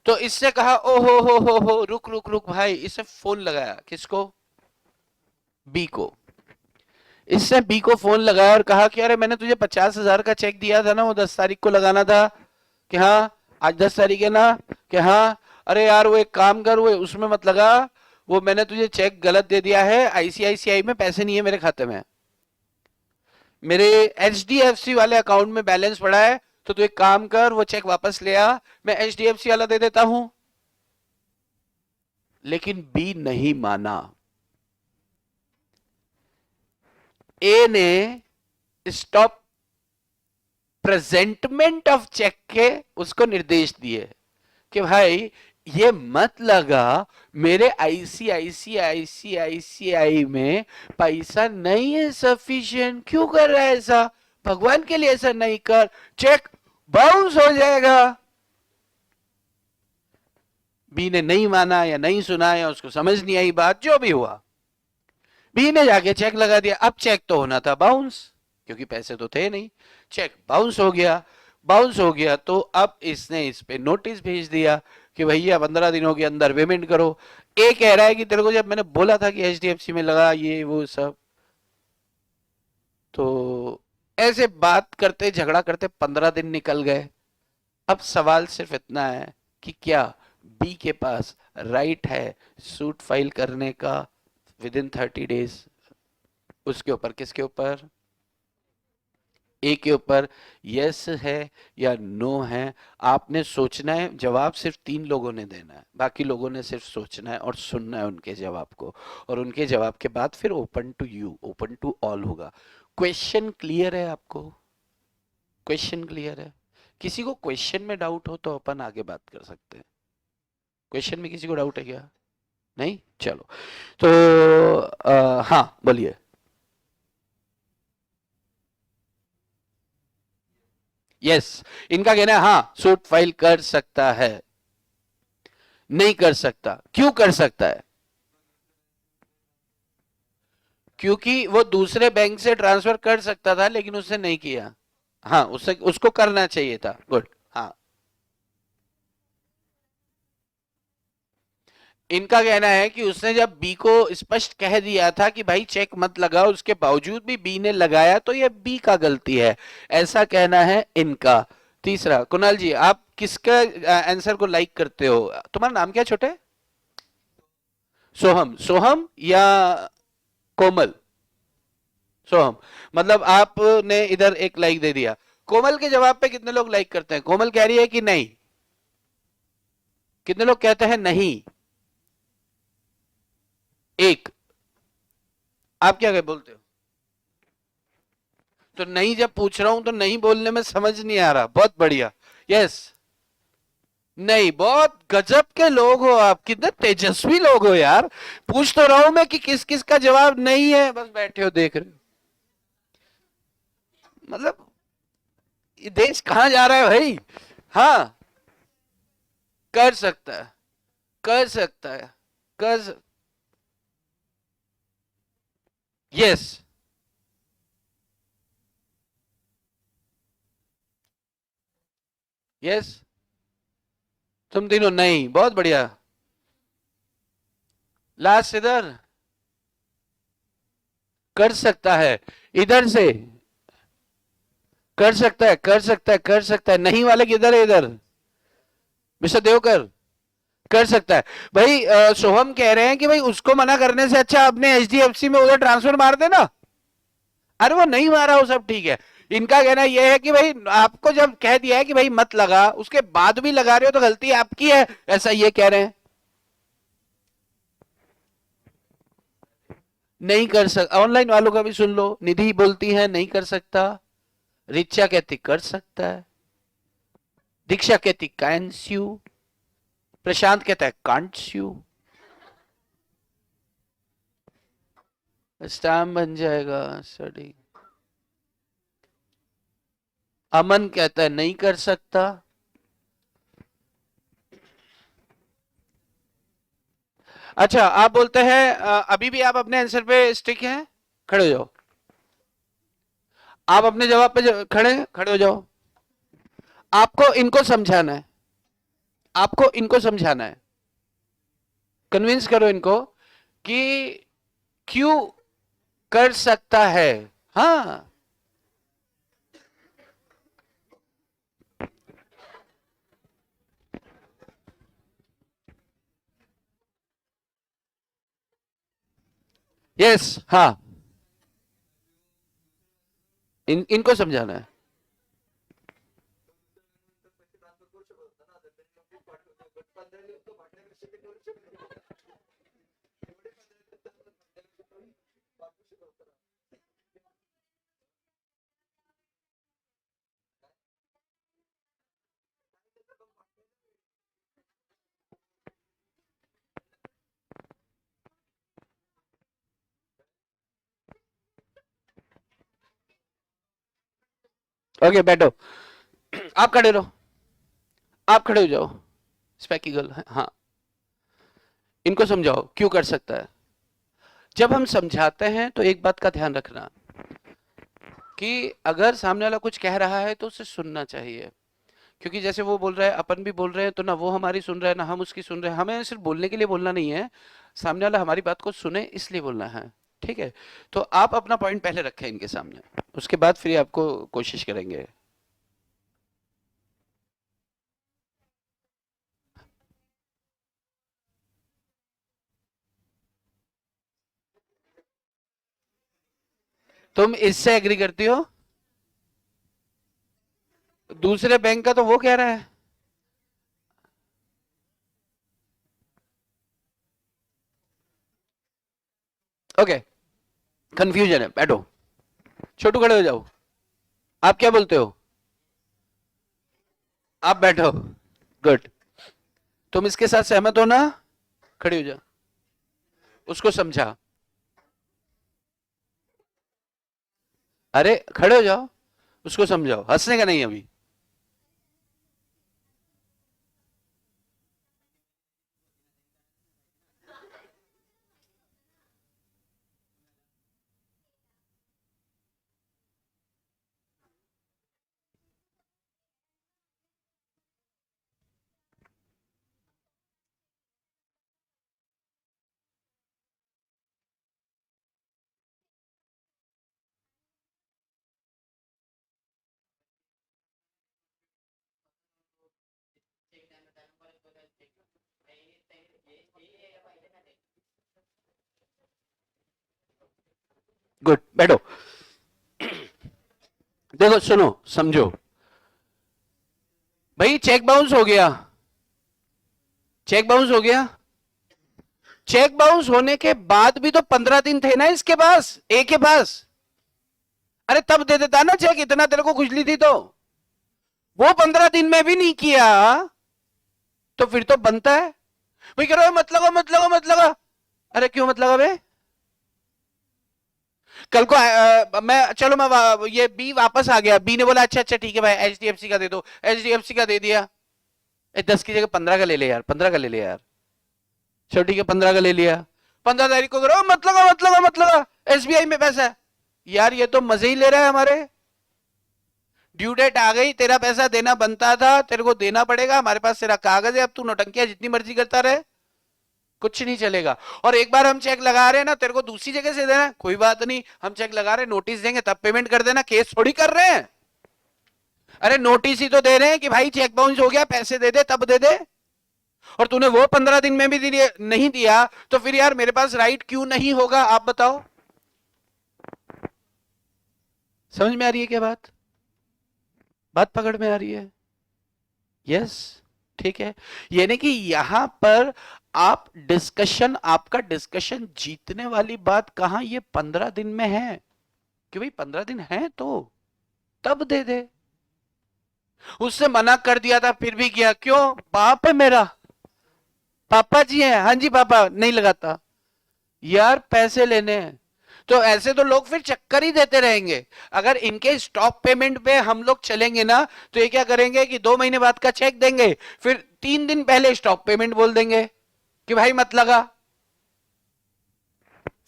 तो इससे कहा ओ हो, रुक रुक रुक भाई, इससे फोन लगाया। किसको? बी को। इससे बी को फोन लगाया और कहा कि अरे मैंने तुझे 50,000 का चेक दिया था ना, वो 10 तारीख को लगाना था। कि हाँ, आज 10 तारीख है ना? कि हाँ। अरे यार वो एक काम कर, वो उसमें मत लगा, वो मैंने तुझे चेक गलत दे दिया है, ICICI में पैसे नहीं है मेरे खाते में, मेरे HDFC वाले अकाउंट में बैलेंस पड़ा है। तो तू एक काम कर, वो चेक वापस ले आ, मैं HDFC वाला दे देता हूं। लेकिन बी नहीं माना। ए ने स्टॉप प्रेजेंटमेंट ऑफ चेक के उसको निर्देश दिए कि भाई ये मत लगा, मेरे ICICI में पैसा नहीं है सफिशिएंट। क्यों कर रहा है ऐसा? भगवान के लिए ऐसा नहीं कर, चेक बाउंस हो जाएगा। बी ने नहीं माना, या नहीं सुना, या उसको समझ नहीं आई बात, जो भी हुआ, बी ने जाके चेक लगा दिया। अब चेक तो होना था बाउंस, क्योंकि पैसे तो थे नहीं। चेक बाउंस हो गया। बाउंस हो गया तो अब इसने इस पे नोटिस भेज दिया कि भैया 15 दिनों के अंदर पेमेंट करो। ए कह रहा है कि तेरे को जब मैंने बोला था कि HDFC में लगा, ये वो सब। तो ऐसे बात करते, झगड़ा करते 15 दिन निकल गए। अब सवाल सिर्फ इतना है कि क्या बी के पास राइट है सूट फाइल करने का विद इन 30 डेज? उसके ऊपर, किसके ऊपर? ए के ऊपर यस है या नो है, आपने सोचना है। जवाब सिर्फ 3 लोगों ने देना है, बाकी लोगों ने सिर्फ सोचना है और सुनना है उनके जवाब को, और उनके जवाब के बाद फिर open to you, open to all होगा। क्वेश्चन क्लियर है आपको? क्वेश्चन क्लियर है? किसी को क्वेश्चन में डाउट हो तो अपन आगे बात कर सकते हैं। क्वेश्चन में किसी को डाउट है क्या? नहीं, चलो। तो हाँ बोलिए। यस, इनका कहना है हाँ सूट फाइल कर सकता है। नहीं कर सकता, क्यों कर सकता है? क्योंकि वो दूसरे बैंक से ट्रांसफर कर सकता था लेकिन उसने नहीं किया। हाँ, उससे उसको करना चाहिए था। गुड। हाँ, इनका कहना है कि उसने जब बी को स्पष्ट कह दिया था कि भाई चेक मत लगाओ, उसके बावजूद भी बी ने लगाया, तो ये बी का गलती है, ऐसा कहना है इनका। तीसरा, कुणाल जी आप किसका आंसर को लाइक करते हो? तुम्हारा नाम क्या है छोटे? सोहम, सोहम या कोमल? सोहम। मतलब आपने इधर एक लाइक दे दिया। कोमल के जवाब पे कितने लोग लाइक करते हैं? कोमल कह रही है कि नहीं। कितने लोग कहते हैं नहीं? एक। आप क्या कह बोलते हो? तो नहीं, जब पूछ रहा हूं तो नहीं बोलने में समझ नहीं आ रहा। बहुत बढ़िया। यस। नहीं, बहुत गजब के लोग हो आप, कितने तेजस्वी लोग हो यार। पूछ तो रहा हूं मैं कि किस किस का जवाब नहीं है, बस बैठे हो देख रहे हो। मतलब ये देश कहां जा रहा है भाई? हाँ, कर सकता है, कर सकता है, कर। यस। यस। तुम तीनों नहीं, बहुत बढ़िया। लास्ट इधर। कर सकता है, इधर से। कर सकता है, कर सकता है, कर सकता है। नहीं वाले किधर है? इधर। मिस्टर देवकर। कर सकता है। भाई सोहम कह रहे हैं कि भाई उसको मना करने से अच्छा अपने एचडीएफसी में उधर ट्रांसफर मार देना। अरे वो नहीं मारा, वो सब ठीक है। इनका कहना यह है कि भाई आपको जब कह दिया है कि भाई मत लगा, उसके बाद भी लगा रहे हो तो गलती आपकी है, ऐसा ये कह रहे हैं। नहीं कर सकता, ऑनलाइन वालों का भी सुन लो। निधि बोलती है नहीं कर सकता, रिचा कहती कर सकता है, दीक्षा कहती कैन यू, प्रशांत कहता है कांट यू। स्टैम्प बन जाएगा स्टडी। अमन कहता है नहीं कर सकता। अच्छा, आप बोलते हैं अभी भी आप अपने आंसर पे स्टिक हैं? खड़े हो जाओ। आप अपने जवाब पे खड़े खड़े हो जाओ। आपको इनको समझाना है, आपको इनको समझाना है, कन्विंस करो इनको कि क्यों कर सकता है। हाँ। यस। हाँ, इनको समझाना है। ओके, बैठो। आप खड़े रहो, आप खड़े हो जाओ। स्पेकिगल है, हाँ। इनको समझाओ क्यों कर सकता है। जब हम समझाते हैं तो एक बात का ध्यान रखना कि अगर सामने वाला कुछ कह रहा है तो उसे सुनना चाहिए। क्योंकि जैसे वो बोल रहा है, अपन भी बोल रहे हैं, तो ना वो हमारी सुन रहा है ना हम उसकी सुन रहे हैं। हमें सिर्फ बोलने के लिए बोलना नहीं है, सामने वाला हमारी बात को सुने इसलिए बोलना है। ठीक है? तो आप अपना पॉइंट पहले रखें इनके सामने, उसके बाद फिर आपको कोशिश करेंगे। तुम इससे एग्री करती हो? दूसरे बैंक का तो वो कह रहा है। ओके, कंफ्यूजन है, बैठो। छोटू खड़े हो जाओ। आप क्या बोलते हो? आप बैठो। गुड। तुम इसके साथ सहमत हो ना? खड़ी हो जा। उसको समझा। अरे खड़े हो जाओ, उसको समझाओ, हंसने का नहीं अभी। गुड, बैठो। देखो, सुनो, समझो। भाई चेक बाउंस हो गया। चेक बाउंस हो गया। चेक बाउंस होने के बाद भी तो 15 दिन थे ना इसके पास, ए के पास। अरे तब दे देता ना चेक, इतना तेरे को खुजली थी तो। वो 15 दिन में भी नहीं किया, तो फिर तो बनता है। भाई कह रहे हो मत लगा, मत लगा, मत लगा। अरे क्यों मत लगा बे? कल को चलो मैं ये बी वापस आ गया, बी ने बोला अच्छा अच्छा ठीक है भाई एचडीएफसी का दे दो, एचडीएफसी का दे दिया। 10 की जगह 15 का ले ले यार, 15 का ले ले यार। चलो ठीक है, 15 का ले लिया। 15 तारीख को करो मत लगा, मत लगा, मत लगा, एसबीआई में पैसा है। यार ये तो मजे ही ले रहा है हमारे। ड्यू डेट आ गई, तेरा पैसा देना बनता था, तेरे को देना पड़ेगा, हमारे पास तेरा कागज है, अब तू नौटंकियां जितनी मर्जी करता रहे, कुछ नहीं चलेगा। और एक बार हम चेक लगा रहे हैं ना, तेरे को दूसरी जगह से देना कोई बात नहीं, हम चेक लगा रहे हैं, नोटिस देंगे तब पेमेंट कर देना, केस थोड़ी कर रहे हैं। अरे नोटिस ही तो दे रहे हैं कि भाई चेक बाउंस हो गया, पैसे दे दे तब दे दे। और तूने वो 15 दिन में भी नहीं दिया, तो फिर यार मेरे पास राइट क्यों नहीं होगा, आप बताओ। समझ में आ रही है क्या बात? बात पकड़ में आ रही है? यस। ठीक है। यानी कि यहां पर आप डिस्कशन, आपका डिस्कशन जीतने वाली बात कहां, ये 15 दिन में है कि भाई 15 दिन है तो तब दे दे। उससे मना कर दिया था फिर भी किया, क्यों? बाप है मेरा, पापा जी हैं, हाँ जी पापा, नहीं लगाता। यार पैसे लेने हैं तो ऐसे तो लोग फिर चक्कर ही देते रहेंगे। अगर इनके स्टॉप पेमेंट पे हम लोग चलेंगे ना, तो ये क्या करेंगे कि 2 महीने बाद का चेक देंगे, फिर 3 दिन पहले स्टॉप पेमेंट बोल देंगे कि भाई मत लगा।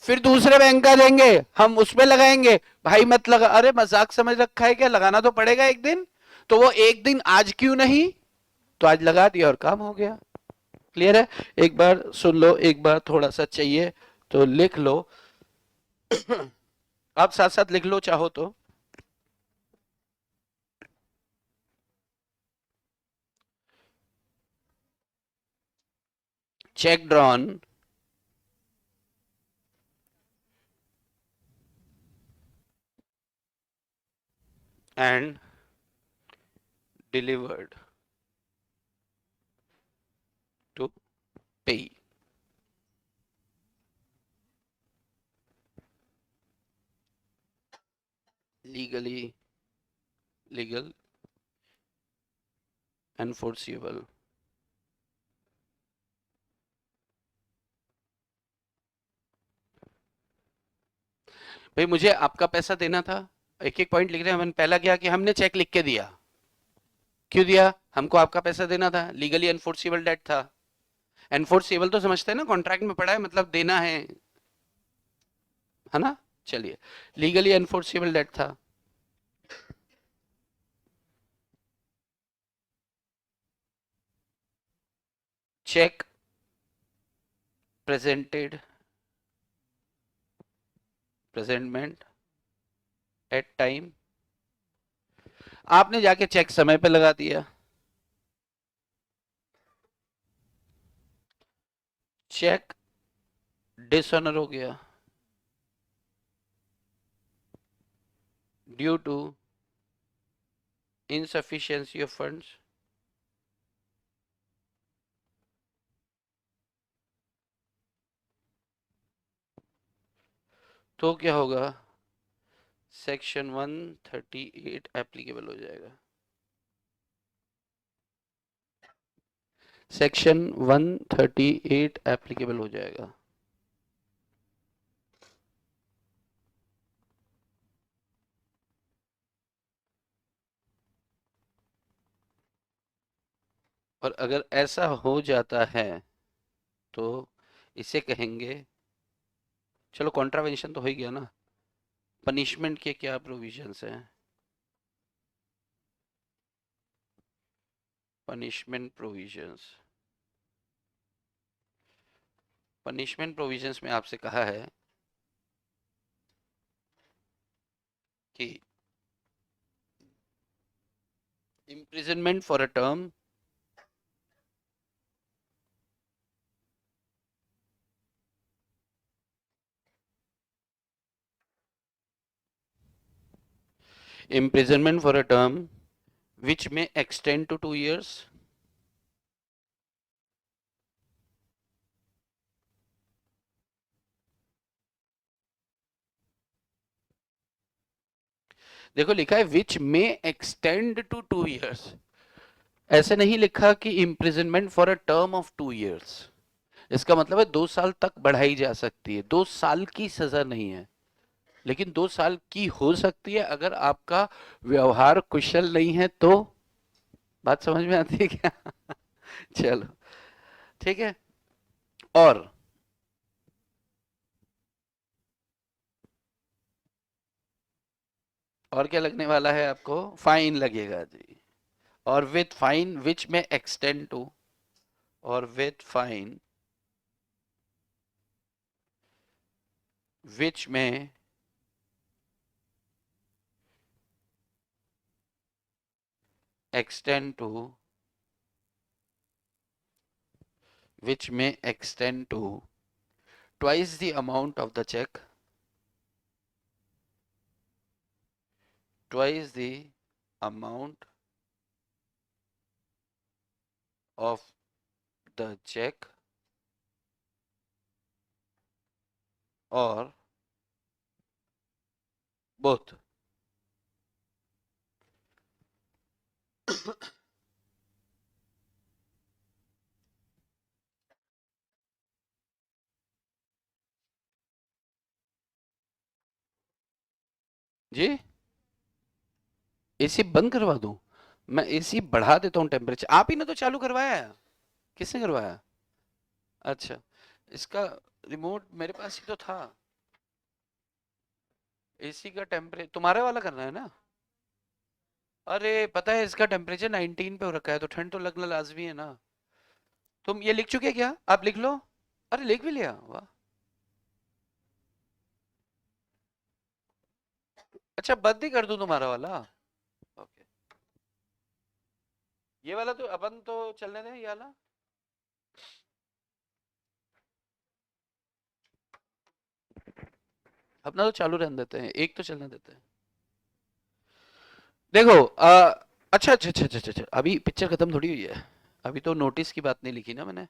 फिर दूसरे बैंक का देंगे, हम उसमें लगाएंगे, भाई मत लगा। अरे मजाक समझ रखा है क्या? लगाना तो पड़ेगा एक दिन। तो वो एक दिन आज क्यों नहीं? तो आज लगा दिया और काम हो गया। क्लियर है? एक बार सुन लो, एक बार थोड़ा सा चाहिए तो लिख लो। आप साथ साथ लिख लो चाहो तो। Check drawn and delivered to pay. Legally, legal, enforceable. भाई मुझे आपका पैसा देना था, एक एक पॉइंट लिख रहे हैं। हमने पहला क्या कि हमने चेक लिख के दिया। क्यों दिया? हमको आपका पैसा देना था, लीगली एनफोर्सेबल डेट था। एनफोर्सेबल तो समझते हैं ना, कॉन्ट्रैक्ट में पड़ा है, मतलब देना है ना? चलिए, लीगली एनफोर्सेबल डेट था। Cheque presented, presentment at time. आपने जाके चेक समय पे लगा दिया। चेक डिसऑनर हो गया due to insufficiency of funds, तो क्या होगा, सेक्शन 138 एप्लीकेबल हो जाएगा। सेक्शन 138 एप्लीकेबल हो जाएगा। और अगर ऐसा हो जाता है तो इसे कहेंगे, चलो कॉन्ट्रावेंशन तो हो ही गया ना। पनिशमेंट के क्या प्रोविजंस हैं? पनिशमेंट प्रोविजंस, पनिशमेंट प्रोविजंस में आपसे कहा है कि imprisonment for a term imprisonment for a term which may extend to 2 years, देखो लिखा है विच मे एक्सटेंड टू 2 years, ऐसे नहीं लिखा कि imprisonment for a term of 2 years। इसका मतलब है 2 साल तक बढ़ाई जा सकती है, 2 साल की सजा नहीं है, लेकिन 2 साल की हो सकती है अगर आपका व्यवहार कुशल नहीं है तो। बात समझ में आती है क्या? चलो ठीक है। और और क्या लगने वाला है आपको? फाइन लगेगा जी। और विथ फाइन विच में एक्सटेंड टू, और विथ फाइन विच में extend to, which may extend to twice the amount of the check, twice the amount of the check, or both। जी, एसी बंद करवा दूं? मैं एसी बढ़ा देता हूँ टेम्परेचर, आप ही ने तो चालू करवाया है। किसने करवाया? अच्छा, इसका रिमोट मेरे पास ही तो था। एसी का टेम्परेचर तुम्हारे वाला करना है ना? अरे पता है इसका टेम्परेचर 19 पे हो रखा है, तो ठंड तो लगना लाजमी है ना। तुम ये लिख चुके क्या? आप लिख लो। अरे लिख भी लिया, वाह। अच्छा बंद ही कर दूं तुम्हारा वाला? ओके, ये वाला तो अपन तो चलने दें, ये वाला अपना तो चालू रहने देते हैं, एक तो चलने देते हैं। देखो अच्छा अच्छा अच्छा अच्छा अच्छा, अभी पिक्चर खत्म थोड़ी हुई है, अभी तो नोटिस की बात नहीं लिखी ना मैंने।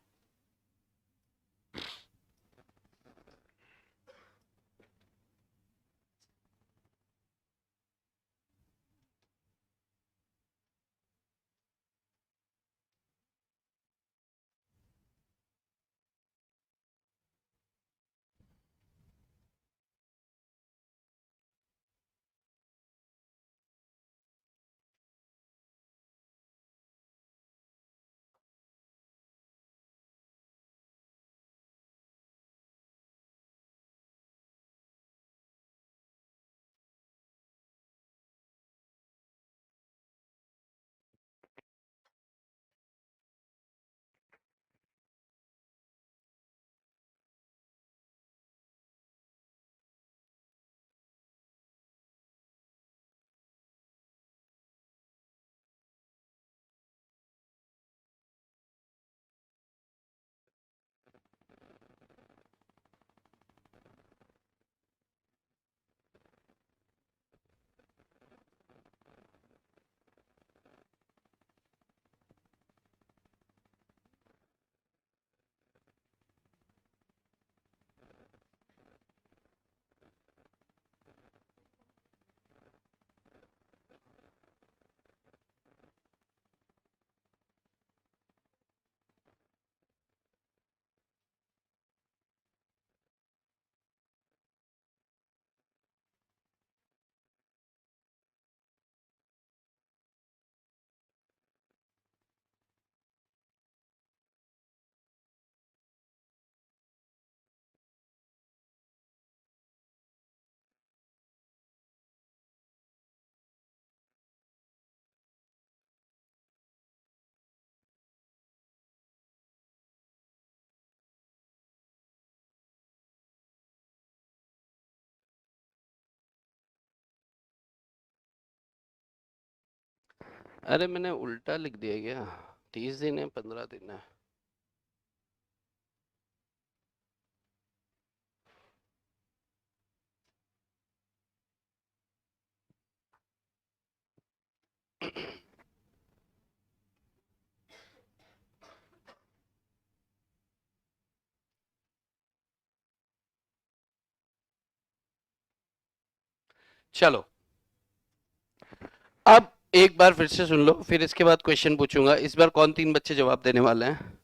अरे मैंने उल्टा लिख दिया क्या? 30 दिन है, 15 दिन है। चलो, अब एक बार फिर से सुन लो, फिर इसके बाद क्वेश्चन पूछूंगा। इस बार कौन 3 बच्चे जवाब देने वाले हैं?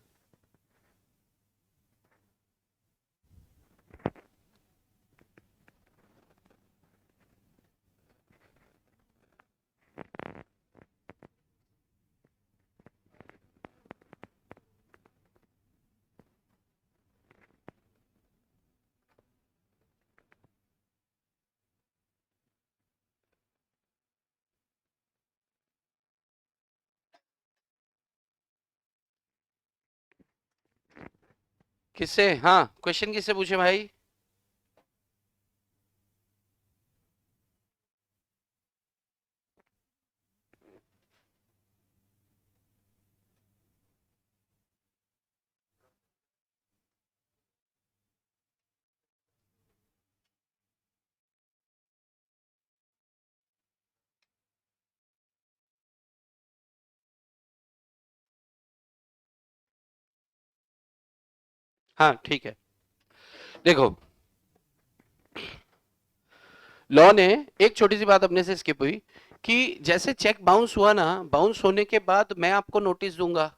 किससे? हाँ, क्वेश्चन किससे पूछे भाई? हाँ ठीक है। देखो, लॉ ने एक छोटी सी बात अपने से स्किप हुई कि जैसे चेक बाउंस हुआ ना, बाउंस होने के बाद मैं आपको नोटिस दूंगा।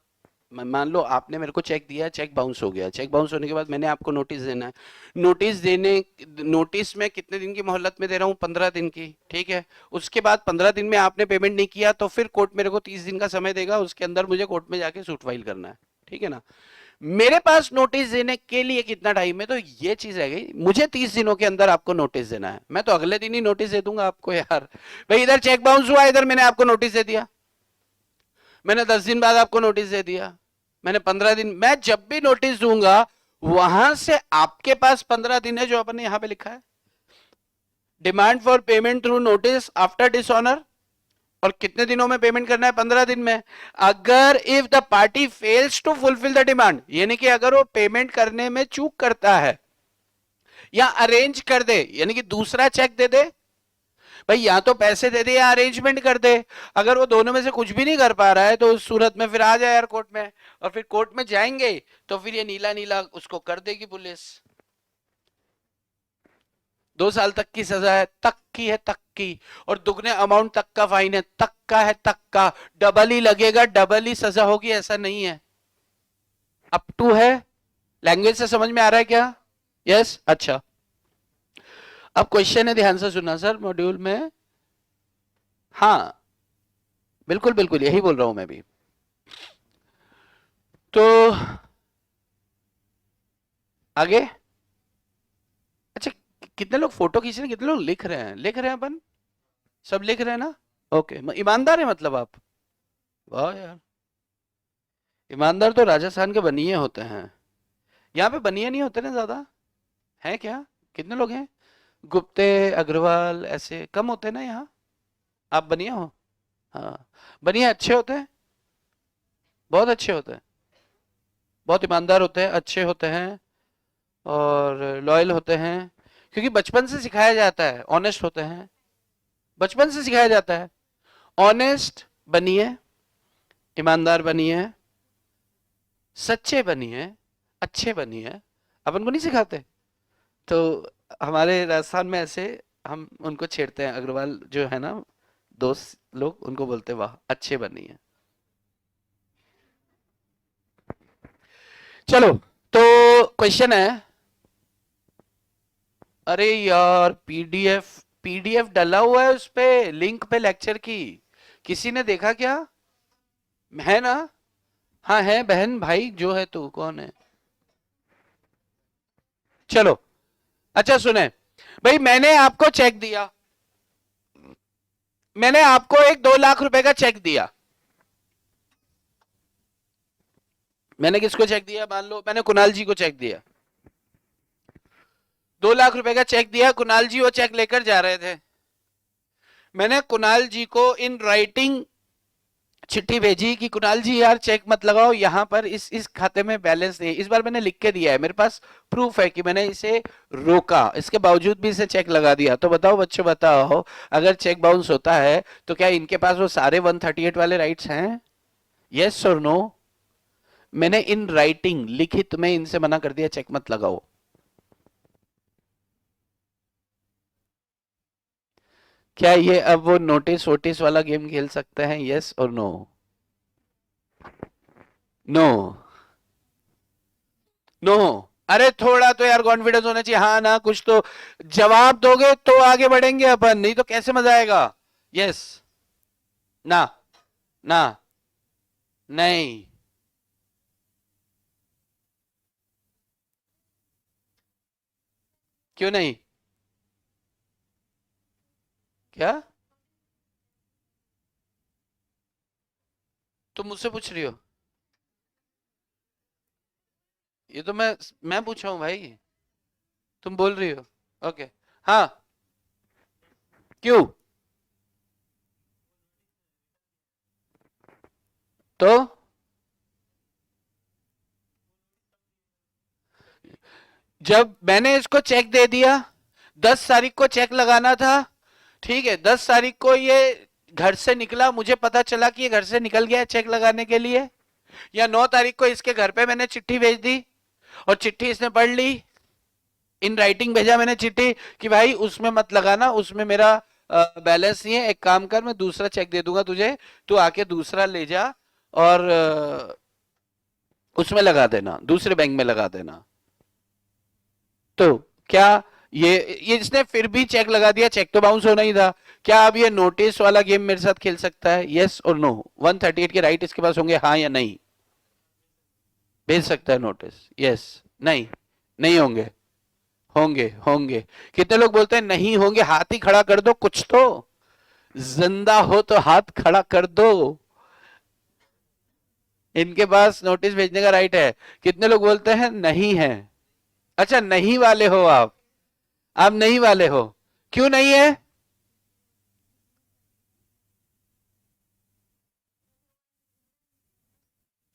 मान लो आपने मेरे को चेक दिया, चेक बाउंस हो गया, चेक बाउंस होने के बाद मैंने आपको नोटिस देना है। नोटिस देने, नोटिस में कितने दिन की मोहलत में दे रहा हूँ? 15 दिन की, ठीक है। उसके बाद 15 दिन में आपने पेमेंट नहीं किया तो फिर कोर्ट मेरे को 30 दिन का समय देगा, उसके अंदर मुझे कोर्ट में जाके सूट फाइल करना है, ठीक है ना। मेरे पास नोटिस देने के लिए कितना टाइम है? तो ये चीज रह गई, मुझे 30 दिनों के अंदर आपको नोटिस देना है। मैं तो अगले दिन ही नोटिस दे दूंगा आपको यार। भाई इधर चेक बाउंस हुआ, इधर मैंने आपको नोटिस दे दिया, मैंने 10 दिन बाद आपको नोटिस दे दिया, मैंने 15 दिन, मैं जब भी नोटिस दूंगा वहां से आपके पास 15 दिन है, जो अपन ने यहां पे लिखा है, demand for payment through notice after dishonour. और कितने दिनों में पेमेंट करना है? 15 दिन में। अगर if the party fails to fulfil the demand, यानी कि अगर वो पेमेंट करने में चूक करता है या अरेंज कर दे, यानी कि दूसरा चेक दे दे, भाई या तो पैसे दे दे या अरेंजमेंट कर दे, अगर वो दोनों में से कुछ भी नहीं कर पा रहा है तो उस सूरत में फिर आ जाए यार कोर्ट में। और फिर कोर्ट में जाएंगे तो फिर ये नीला नीला उसको कर देगी पुलिस। 2 साल तक की सजा है, तक की है, तक की। और दुगने अमाउंट तक का फाइन है, तक का है, तक का। डबल ही लगेगा, डबल ही सजा होगी, ऐसा नहीं है। अप टू है। लैंग्वेज से समझ में आ रहा है क्या? यस, अच्छा। अब क्वेश्चन है, ध्यान से सुनना सर, मॉड्यूल में। हाँ, बिल्कुल बिल्कुल यही बोल रहा हूं मैं भी। तो आगे, अच्छा, कितने लोग फोटो खींच रहे हैं, कितने लोग लिख रहे हैं? लिख रहे हैं अपन, सब लिख रहे हैं ना? ओके, ईमानदार है मतलब आप। वाह यार, ईमानदार तो राजस्थान के बनिए होते हैं, यहाँ पे बनिए नहीं होते ना ज्यादा, है क्या? कितने लोग हैं? गुप्ते, अग्रवाल ऐसे कम होते हैं ना यहाँ। आप बनिए हो? हाँ, बनिए अच्छे होते हैं, बहुत अच्छे होते हैं, बहुत ईमानदार होते हैं, अच्छे होते हैं और लॉयल होते हैं, क्योंकि बचपन से सिखाया जाता है, ऑनेस्ट होते हैं, बचपन से सिखाया जाता है। ऑनेस्ट बनिए, ईमानदार बनिए, सच्चे बनिए, अच्छे बनिए, अपन को नहीं सिखाते? तो हमारे राजस्थान में ऐसे हम उनको छेड़ते हैं, अग्रवाल जो है ना, दोस्त लोग उनको बोलते हैं वाह अच्छे बनिए। चलो, तो क्वेश्चन है, अरे यार पीडीएफ, पीडीएफ डला हुआ है उस पे, लिंक पे लेक्चर की, किसी ने देखा क्या? है ना? हाँ है बहन भाई, जो है तू कौन है? चलो, अच्छा सुने, भाई मैंने आपको चेक दिया, मैंने आपको एक 2 लाख रुपए का चेक दिया। मैंने किसको चेक दिया? मान लो मैंने कुणाल जी को चेक दिया, 2 लाख रुपए का चेक दिया, कुणाल जी वो चेक लेकर जा रहे थे। मैंने कुणाल जी को इन राइटिंग चिट्ठी भेजी कि कुणाल जी यार चेक मत लगाओ, यहाँ पर इस खाते में बैलेंस नहीं। इस बार मैंने लिख के दिया है, मेरे पास प्रूफ है कि मैंने इसे रोका, इसके बावजूद भी इसे चेक लगा दिया। तो बताओ बच्चों, बताओ अगर चेक बाउंस होता है तो क्या इनके पास वो सारे 138 वाले राइट्स हैं? यस और नो? मैंने इन राइटिंग लिखित में इनसे मना कर दिया चेक मत लगाओ। क्या ये अब वो नोटिस वोटिस वाला गेम खेल सकते हैं? यस और नो? नो? नो? अरे थोड़ा तो यार कॉन्फिडेंस होना चाहिए, हाँ ना कुछ तो जवाब दोगे तो आगे बढ़ेंगे अपन, नहीं तो कैसे मजा आएगा? यस? ना? ना? नहीं? क्यों नहीं? क्या तुम मुझसे पूछ रही हो? ये तो मैं पूछा हूं भाई। तुम बोल रही हो? ओके। हाँ। क्यों? तो जब मैंने इसको चेक दे दिया, 10 तारीख को चेक लगाना था, ठीक है, 10 तारीख को ये घर से निकला, मुझे पता चला कि ये घर से निकल गया है चेक लगाने के लिए, या 9 तारीख को इसके घर पे मैंने चिट्ठी भेज दी और चिट्ठी इसने पढ़ ली, इन राइटिंग भेजा मैंने चिट्ठी कि भाई उसमें मत लगाना, उसमें मेरा बैलेंस नहीं है, एक काम कर मैं दूसरा चेक दे दूंगा तुझे, तू आके दूसरा ले जा और उसमें लगा देना, दूसरे बैंक में लगा देना। तो क्या ये इसने फिर भी चेक लगा दिया, चेक तो बाउंस होना ही था। क्या अब ये नोटिस वाला गेम मेरे साथ खेल सकता है? यस और नो? 138 के राइट इसके पास होंगे, हाँ या नहीं? भेज सकता है नोटिस? यस? नहीं? नहीं होंगे? होंगे? होंगे? कितने लोग बोलते हैं नहीं होंगे? हाथ ही खड़ा कर दो कुछ तो, जिंदा हो तो हाथ खड़ा कर दो। इनके पास नोटिस भेजने का राइट है। कितने लोग बोलते हैं नहीं है? अच्छा नहीं वाले हो आप नहीं वाले हो? क्यों नहीं है?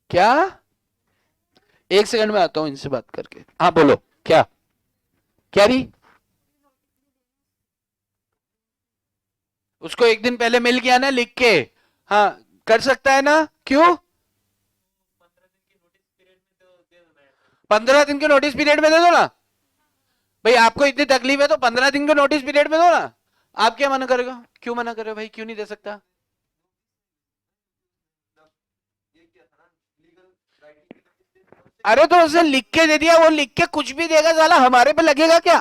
क्या? एक सेकंड में आता हूं इनसे बात करके। हाँ बोलो। क्या? क्या रही? उसको एक दिन पहले मिल गया ना लिख के। हाँ, कर सकता है ना? क्यों? 15 दिन के नोटिस पीरियड में दे दो ना भाई, आपको इतनी तकलीफ है तो 15 दिन के नोटिस पीरियड में दो ना। आप क्या मना करेगा? क्यों मना करे भाई, क्यों नहीं दे सकता? अरे तो उसे लिख के दे दिया, वो लिख के कुछ भी देगा साला, हमारे पे लगेगा क्या?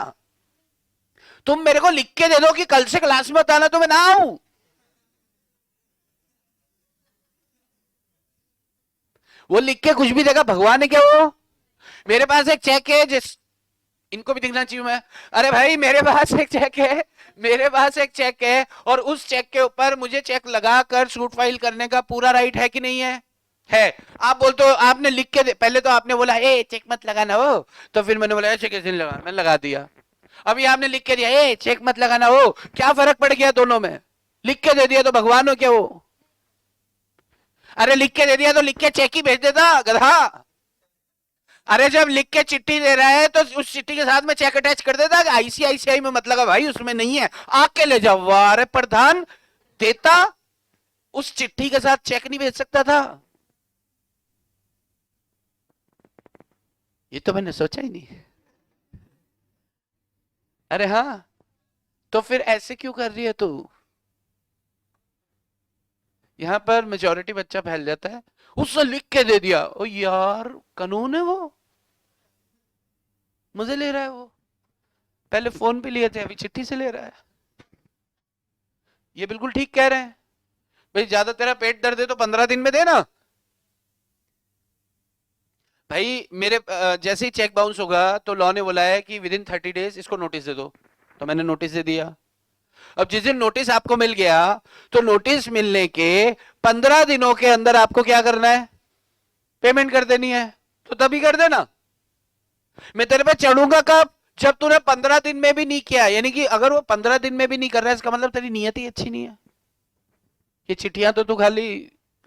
तुम मेरे को लिख के दे दो कि कल से क्लास में बताना तो मैं ना आऊं। वो लिख के कुछ भी देगा, भगवान है क्या वो? मेरे पास एक चेक है जिस, इनको भी दिखना चाहिए मैं। अरे भाई मेरे पास एक चेक है, मेरे पास एक चेक है और उस चेक के ऊपर मुझे चेक लगाकर सूट फाइल करने का पूरा राइट है कि नहीं है? है। आप बोलते हो आपने लिख के पहले तो आपने बोला ए चेक मत लगाना हो, तो फिर मैंने बोला चेक कैसे नहीं लगा, मैंने लगा दिया। अभी आपने लिख के दिया ए चेक मत लगाना हो, क्या फर्क पड़ गया दोनों में? लिख के दे दिया तो भगवान हो क्या वो? अरे लिख के दे दिया तो लिख के चेक ही भेज देता गधा। अरे जब लिख के चिट्ठी दे रहा है तो उस चिट्ठी के साथ में चेक अटैच कर देता कि आईसीआईसीआई में मत लगा भाई, उसमें नहीं है, आके ले जाओ। वाह, अरे प्रधान देता उस चिट्ठी के साथ चेक नहीं भेज सकता था? ये तो मैंने सोचा ही नहीं। अरे हाँ, तो फिर ऐसे क्यों कर रही है तू? यहां पर मेजोरिटी बच्चा फैल जाता है, उसने लिख के दे दिया, ओ यार कानून है वो, मुझे ले रहा है वो, पहले फोन पे लिए थे अभी चिट्ठी से ले रहा है। ये बिल्कुल ठीक कह रहे हैं भाई, ज्यादा तेरा पेट दर्द है तो 15 दिन में देना। भाई मेरे जैसे ही चेक बाउंस होगा तो लॉ ने बोला है कि विद इन 30 डेज इसको नोटिस दे दो, तो मैंने नोटिस दे दिया। अब जिस दिन नोटिस आपको मिल गया तो नोटिस मिलने के 15 दिनों के अंदर आपको क्या करना है? पेमेंट कर देनी है, तो तभी कर देना। मैं तेरे पे चढ़ूंगा कब? जब तूने 15 दिन में भी नहीं किया, यानी कि अगर वो 15 दिन में भी नहीं कर रहा है इसका मतलब तेरी नीयत ही अच्छी नहीं है। ये चिट्ठियां तो तू खाली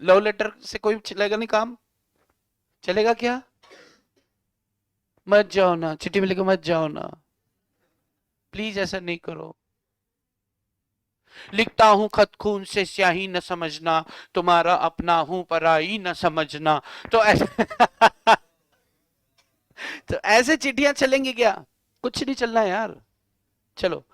लव लेटर से कोई चलेगा नहीं काम, चलेगा क्या? मत जाओ ना, चिट्ठी में लिखो मत जाओ ना, प्लीज ऐसा नहीं करो। लिखता हूं खत खून से स्याही न समझना, तुम्हारा अपना हूं पराई न समझना। तो ऐसे तो ऐसे चिट्ठियां चलेंगी क्या? कुछ नहीं चलना यार। चलो,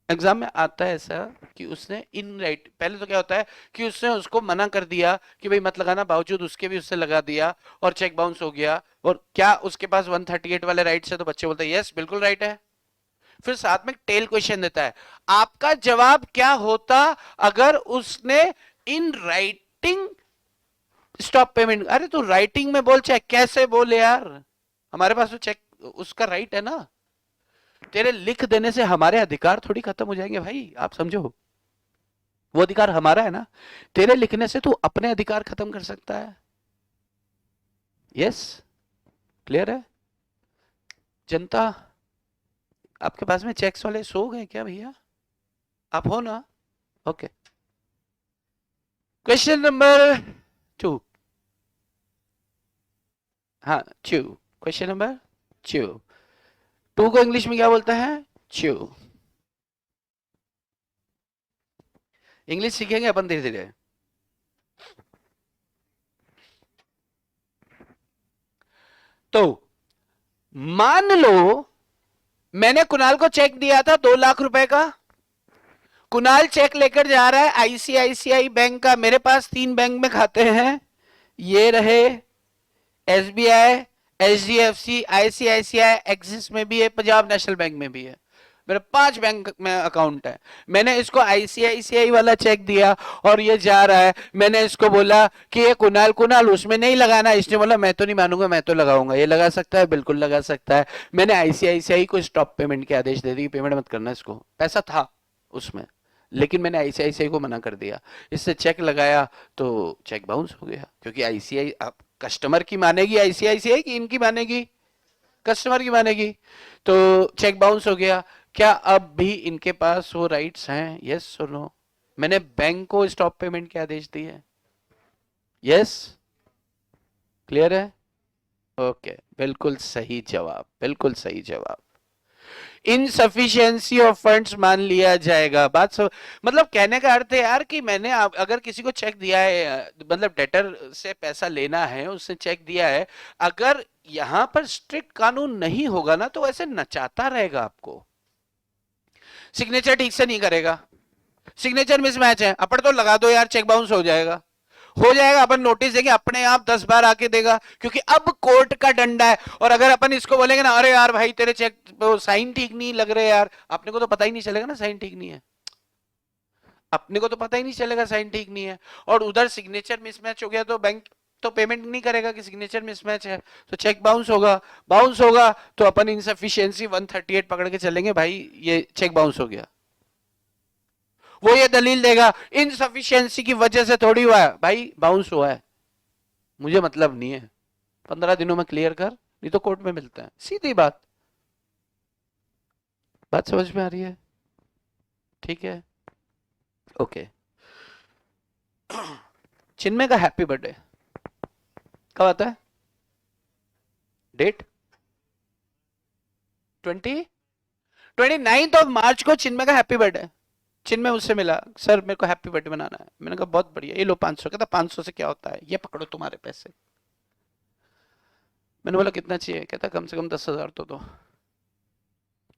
एग्जाम में आता है ऐसा कि उसने इन राइट, पहले तो क्या होता है कि उसने उसको मना कर दिया कि भाई मत लगाना, बावजूद उसके भी उससे लगा दिया और चेक बाउंस हो गया। और क्या उसके पास 138 वाले राइट है? तो बच्चे बोलते हैं यस बिल्कुल राइट है। फिर साथ में टेल क्वेश्चन देता है, आपका जवाब क्या होता अगर उसने इन राइटिंग स्टॉप पेमेंट? अरे तू राइटिंग में बोल, चेक कैसे बोले यार, हमारे पास तो चेक उसका राइट है ना। तेरे लिख देने से हमारे अधिकार थोड़ी खत्म हो जाएंगे भाई, आप समझो। वो अधिकार हमारा है ना, तेरे लिखने से तू अपने अधिकार खत्म कर सकता है। यस, क्लियर है जनता? आपके पास में चेक्स वाले सो गए क्या भैया? आप हो ना? Okay, question number 2। हाँ, 2, क्वेश्चन नंबर 2। 2 को इंग्लिश में क्या बोलते हैं? 2। इंग्लिश सीखेंगे अपन धीरे धीरे। तो मान लो मैंने कुणाल को चेक दिया था 2 लाख रुपए का। कुणाल चेक लेकर जा रहा है आईसीआईसीआई बैंक का। मेरे पास 3 बैंक में खाते हैं, ये रहे एसबीआई, एचडीएफसी, आईसीआईसीआई, एक्सिस में भी है, पंजाब नेशनल बैंक में भी है। मेरे 5 बैंक में अकाउंट है। मैंने इसको आईसीआईसीआई वाला चेक दिया और ये जा रहा है। मैंने इसको बोला कि ये कुणाल कुणाल उसमें नहीं लगाना। इसने बोला मैं तो नहीं मानूंगा, मैं तो लगाऊंगा। ये लगा सकता है? बिल्कुल लगा सकता है। मैंने आईसीआईसीआई को स्टॉप पेमेंट के आदेश दे दी, पेमेंट मत करना इसको। पैसा था उसमें, लेकिन मैंने आईसीआईसीआई को मना कर दिया। इससे चेक लगाया तो चेक बाउंस हो गया, क्योंकि आईसीआई कस्टमर की मानेगी आईसीआईसीआई की इनकी मानेगी? कस्टमर की मानेगी। तो चेक बाउंस हो गया। क्या अब भी इनके पास वो राइट्स हैं? यस और नो? मैंने बैंक को स्टॉप पेमेंट के आदेश दिए। यस, क्लियर है? ओके, बिल्कुल सही जवाब, बिल्कुल सही जवाब। इनसफिशियंसी ऑफ फंड्स मान लिया जाएगा। बात सब मतलब कहने का अर्थ है यार कि मैंने अगर किसी को चेक दिया है, मतलब डेटर से पैसा लेना है, उसने चेक दिया है, अगर यहां पर स्ट्रिक्ट कानून नहीं होगा ना तो ऐसे नचाता रहेगा आपको। सिग्नेचर ठीक से नहीं करेगा, सिग्नेचर मिसमैच है, अपन तो लगा दो यार चेक बाउंस हो जाएगा। हो जाएगा, अपन नोटिस देंगे, अपने आप 10 बार आके देगा, क्योंकि अब कोर्ट का डंडा है। और अगर अपन इसको बोलेंगे ना, अरे यार भाई तेरे चेक साइन ठीक नहीं लग रहे यार, अपने को तो पता ही नहीं चलेगा ना साइन ठीक नहीं है। अपने को तो पता ही नहीं चलेगा साइन ठीक नहीं है। और उधर सिग्नेचर मिसमैच हो गया तो बैंक तो पेमेंट नहीं करेगा कि सिग्नेचर मिसमैच है, तो चेक बाउंस होगा। बाउंस होगा तो अपन इनसफिशियंसी 138 पकड़ के चलेंगे, भाई ये चेक बाउंस हो गया। वो ये दलील देगा इनसफिशियंसी की वजह से थोड़ी हुआ है, भाई बाउंस हुआ है, मुझे मतलब नहीं है, 15 दिनों में क्लियर कर, नहीं तो कोर्ट में मिलता है। सीधी बात। बात समझ में आ रही है? ठीक है, ओके। चिन्मय का हैप्पी बर्थडे कब आता है? डेट 29 मार्च को चिन्मय का हैप्पी बर्थडे। चिन्मय उससे मिला, सर मेरे को हैप्पी बर्थडे मनाना है। मैंने कहा बहुत बढ़िया, ये लो 500। कहता 500 से क्या होता है, ये पकड़ो तुम्हारे पैसे। मैंने बोला कितना चाहिए? कहता कम से कम 10,000 तो दो,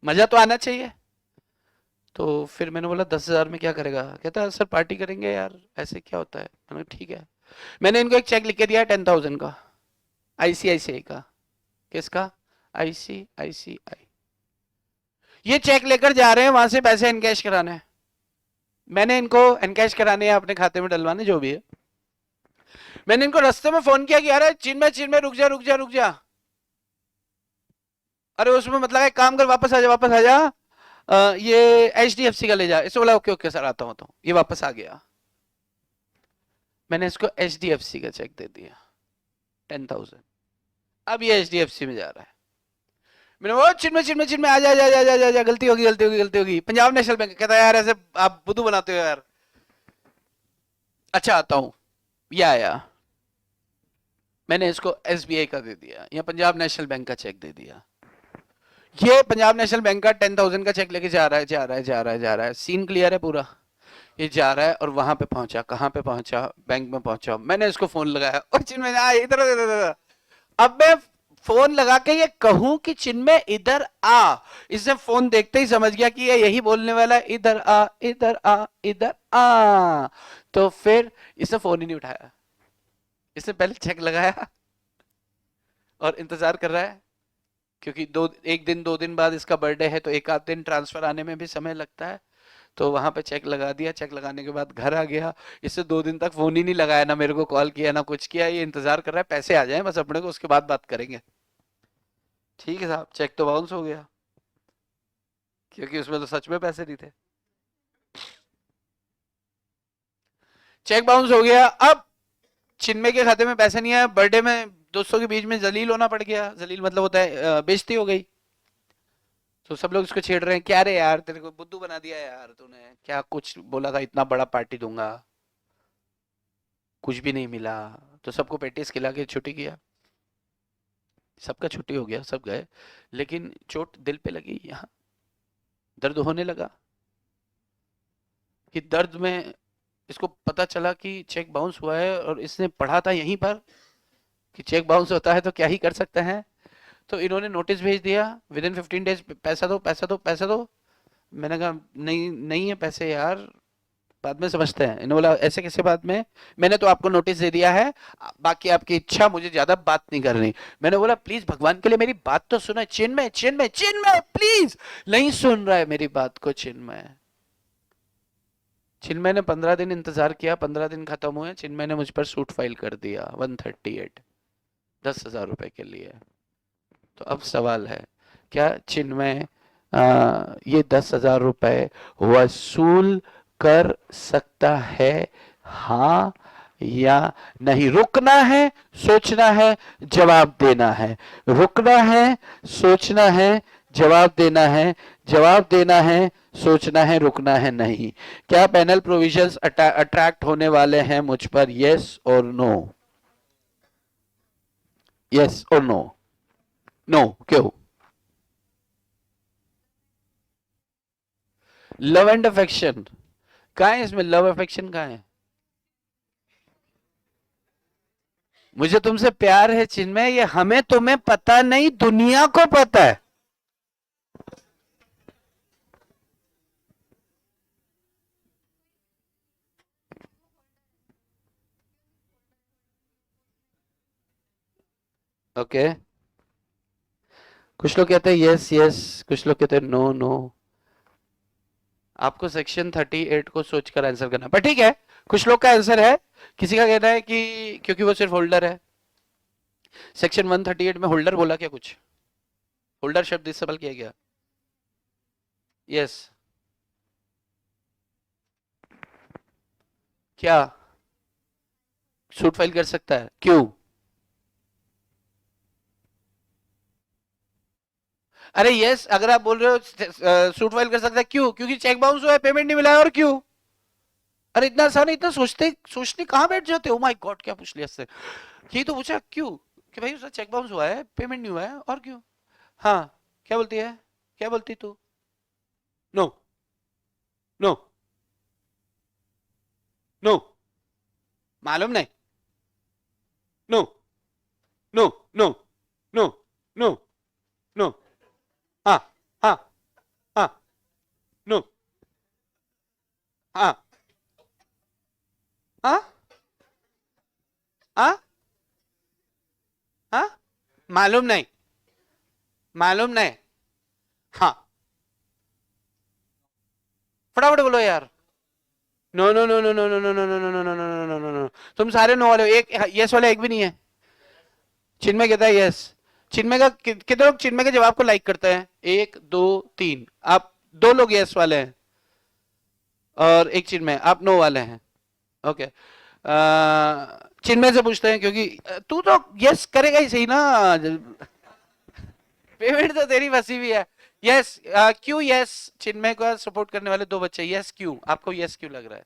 मजा तो आना चाहिए। तो फिर मैंने बोला 10,000 में क्या करेगा? कहता सर पार्टी करेंगे यार, ऐसे क्या होता है। मैंने कहा ठीक है। मैंने इनको एक चेक लिख के दिया 10,000 का, आईसीआईसीआई का। किसका? आईसीआईसीआई। ये चेक लेकर जा रहे हैं वहां से पैसे एनकैश कराने। मैंने इनको एनकैश कराने या अपने खाते में डलवाने, जो भी है। मैंने इनको रास्ते में फोन किया कि अरे चिन्मय चिन्मय रुक जा रुक जा रुक जा। अरे उसमें मतलब एक काम कर, वापस आ जा वापस आ जा, ये एचडीएफसी का ले जा। इससे बोला ओके ओके सर आता हूं। तो ये वापस आ गया। मैंने इसको एचडीएफसी का चेक दे दिया 10,000। अब ये एचडीएफसी में जा रहा है। मैंने वो चिन्मय चिन्मय चिन्मय आ जा जा जा जा जा, गलती होगी गलती होगी गलती होगी, पंजाब नेशनल बैंक। कहता है यार ऐसे आप बुद्धू बनाते हो यार। अच्छा आता हूं, ये आया, मैंने इसको एसबीआई का दे दिया या पंजाब नेशनल बैंक का चेक दे दिया। ये पंजाब नेशनल बैंक का 10,000 का चेक लेके जा रहा है, जा रहा है, जा रहा है, जा रहा है, सीन क्लियर है पूरा। ये जा रहा है और वहां पे पहुंचा, कहां पे पहुंचा, बैंक में पहुंचा, मैंने इसको फोन लगाया और चिन्मय इधर इधर इधर। अब मैं फोन लगा के ये कहूं कि चिन्मय इधर आ, इसने फोन देखते ही समझ गया कि ये यही बोलने वाला है, इधर आ, इधर आ, इधर आ। तो फिर इसने फोन ही नहीं उठाया, इसने पहले चेक लगाया और इंतजार कर रहा है, क्योंकि एक दिन 2 दिन बाद इसका बर्थडे है, तो एक आध दिन ट्रांसफर आने में भी समय लगता है। तो वहां पे चेक लगा दिया, चेक लगाने के बाद घर आ गया। इससे 2 दिन तक फोन ही नहीं लगाया, ना मेरे को कॉल किया, ना कुछ किया, ये इंतजार कर रहा है पैसे आ जाए बस अपने को, उसके बाद बात करेंगे। ठीक है साहब, चेक तो बाउंस हो गया, क्योंकि उसमें तो सच में पैसे नहीं थे। चेक बाउंस हो गया। अब चिन्मय के खाते में पैसे नहीं आया, बर्थडे में दोस्तों के बीच में जलील होना पड़ गया, जलील मतलब होता है बेइज्जती हो गई। तो सब लोग इसको छेड़ रहे हैं, क्या रे यार, तेरे को बुद्धू बना दिया यार तूने, क्या कुछ बोला था इतना बड़ा पार्टी दूंगा, कुछ भी नहीं मिला। तो सबको पेटिस खिला के छुट्टी किया, सबका छुट्टी हो गया, सब गए। लेकिन चोट दिल पे लगी, यहाँ दर्द होने लगा। कि दर्द में इसको पता चला कि चेक बाउंस हुआ है, और इसने पढ़ा था यहीं पर कि चेक बाउंस होता है तो क्या ही कर सकते हैं। तो इन्होंने नोटिस भेज दिया, विद इन 15 डेज पैसा दो, पैसा दो, पैसा दो। मैंने कहा नहीं, नहीं है पैसे यार, बाद में समझते हैं। इन्होंने बोला ऐसे कैसे बाद में, मैंने तो आपको नोटिस दे दिया है, बाकी आपकी इच्छा, मुझे ज्यादा बात नहीं करनी। मैंने बोला प्लीज भगवान के लिए मेरी बात तो सुनो, चिन्मय चिन्मय चिन्मय प्लीज। नहीं सुन रहा है मेरी बात को चिन्मय। चिन्मय ने 15 दिन इंतजार किया, 15 दिन खत्म हुए, चिन्मय ने मुझ पर सूट फाइल कर दिया 138, 10,000 रुपए के लिए। तो अब सवाल है, क्या चिन्मय ये 10,000 रुपए वसूल कर सकता है, हाँ या नहीं? रुकना है, सोचना है, जवाब देना है। रुकना है, सोचना है, जवाब देना है। जवाब देना है, सोचना है, रुकना है नहीं। क्या पैनल प्रोविजंस अट्रैक्ट होने वाले हैं मुझ पर? यस और नो? यस और नो? नो क्यों? लव एंड अफेक्शन कहाँ है इसमें? लव अफेक्शन कहाँ है? मुझे तुमसे प्यार है चिन्मय, ये हमें तुम्हें पता नहीं, दुनिया को पता है। Okay okay. कुछ लोग कहते हैं यस यस, कुछ लोग कहते हैं नो नो। आपको सेक्शन 38 को सोचकर आंसर करना, पर ठीक है। कुछ लोग का आंसर है, किसी का कहना है कि क्योंकि वो सिर्फ होल्डर है। सेक्शन 138 में होल्डर बोला क्या कुछ? होल्डर शब्द इस्तेमाल किया गया? यस। क्या सूट फाइल कर सकता है? क्यों? अरे यस, अगर आप बोल रहे हो सूट फाइल कर सकता है, क्यों? क्योंकि चेक बाउंस हुआ है, पेमेंट नहीं मिला है, और क्यों? अरे इतना आसान है, इतना सोचते सोचने कहाँ बैठ जाते हो? माय गॉड, क्या पूछ लिया इससे? यही तो पूछा, क्यों? कि भाई उसका चेक बाउंस हुआ है, पेमेंट नहीं हुआ है, और क्यों? हाँ, क्या बोलती है? क्या बोलती तू? नो नो नो, मालूम नहीं। No no no no no no. हाँ हाँ हाँ। नो। हाँ हाँ हाँ हाँ। मालूम नहीं, मालूम नहीं। हाँ, फटाफट बोलो यार। No no no no no no no no no no no no no no no no. तुम सारे नो वाले हो, एक यस वाला एक भी नहीं है। चिन्मय कहता है यस। चिन्मय का कितने लोग चिन्मय के जवाब को लाइक करते हैं? 1 2 3, आप 2 लोग यस वाले हैं, और एक चिन्मय, आप नो वाले हैं। ओके, चिन्मय से पूछते हैं, क्योंकि तू तो यस करेगा ही सही ना, पेमेंट तो तेरी फंसी हुई है। यस, क्यों यस? चिन्मय का सपोर्ट करने वाले 2 बच्चे, यस क्यों? आपको यस क्यों लग रहा है?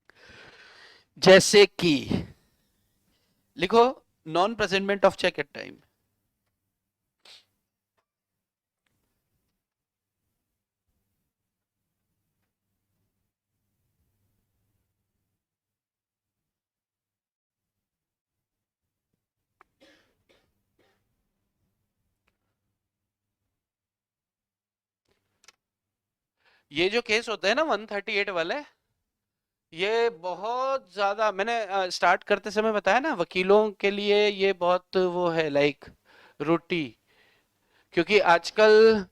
जैसे कि लिखो non presentment of cheque at time. ये जो केस होते हैं ना 138 वाले, ये बहुत ज्यादा, मैंने स्टार्ट करते समय बताया ना, वकीलों के लिए ये बहुत वो है लाइक रोटी। क्योंकि आजकल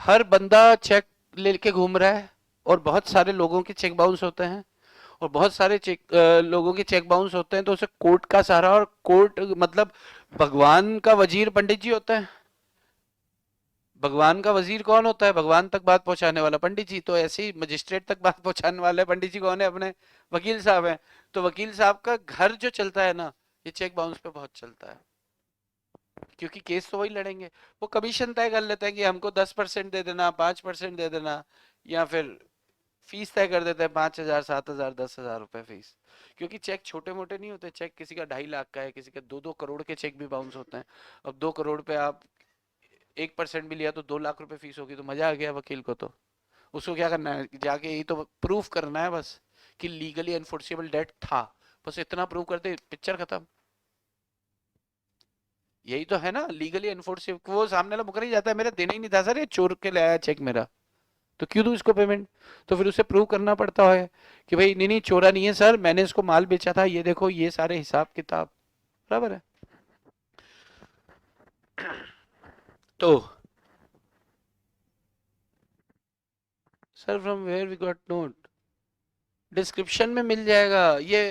हर बंदा चेक लेके घूम रहा है, और बहुत सारे लोगों के चेक बाउंस होते हैं, और बहुत सारे लोगों के चेक बाउंस होते हैं, तो उसे कोर्ट का सहारा, और कोर्ट मतलब भगवान का वजीर पंडित जी होता है। भगवान का वजीर कौन होता है? भगवान तक बात पहुंचाने वाला पंडित जी। तो ऐसे ही मजिस्ट्रेट तक बात पहुंचाने वाले पंडित जी कौन है? अपने वकील साहब हैं। तो वकील साहब का घर जो चलता है ना, ये चेक बाउंस पे बहुत चलता है, क्योंकि केस तो वही लड़ेंगे। वो कमीशन तय कर लेते हैं कि हमको 10% दे देना, 5% दे देना, या फिर फीस तय कर देते हैं 5,000, 7,000, 10,000 रुपए फीस। क्योंकि चेक छोटे मोटे नहीं होते, चेक किसी का 2.5 लाख का है, किसी का 2-2 करोड़ के चेक भी बाउंस होते हैं। अब 2 करोड़ पे आप 1% भी लिया तो 2 लाख रुपए फीस होगी, तो मजा आ गया वकील को। तो उसको क्या करना है? जाके यही तो प्रूफ करना है बस, कि लीगली एनफोर्सेबल डेट था। बस इतना प्रूव कर दे, पिक्चर खत्म। यही तो है ना लीगली एनफोर्सेबल। वो सामने वाला मुकर ही जाता है, मेरा देना ही नहीं था सर, ये चोर के ले आया चेक मेरा, तो क्यों दूं इसको पेमेंट? तो फिर उसे प्रूव करना पड़ता है कि भाई नहीं नहीं, चोरा नहीं है सर, मैंने इसको माल बेचा था, ये देखो ये सारे हिसाब किताब। बराबर है। तो sir from where we got note, description में मिल जाएगा ये।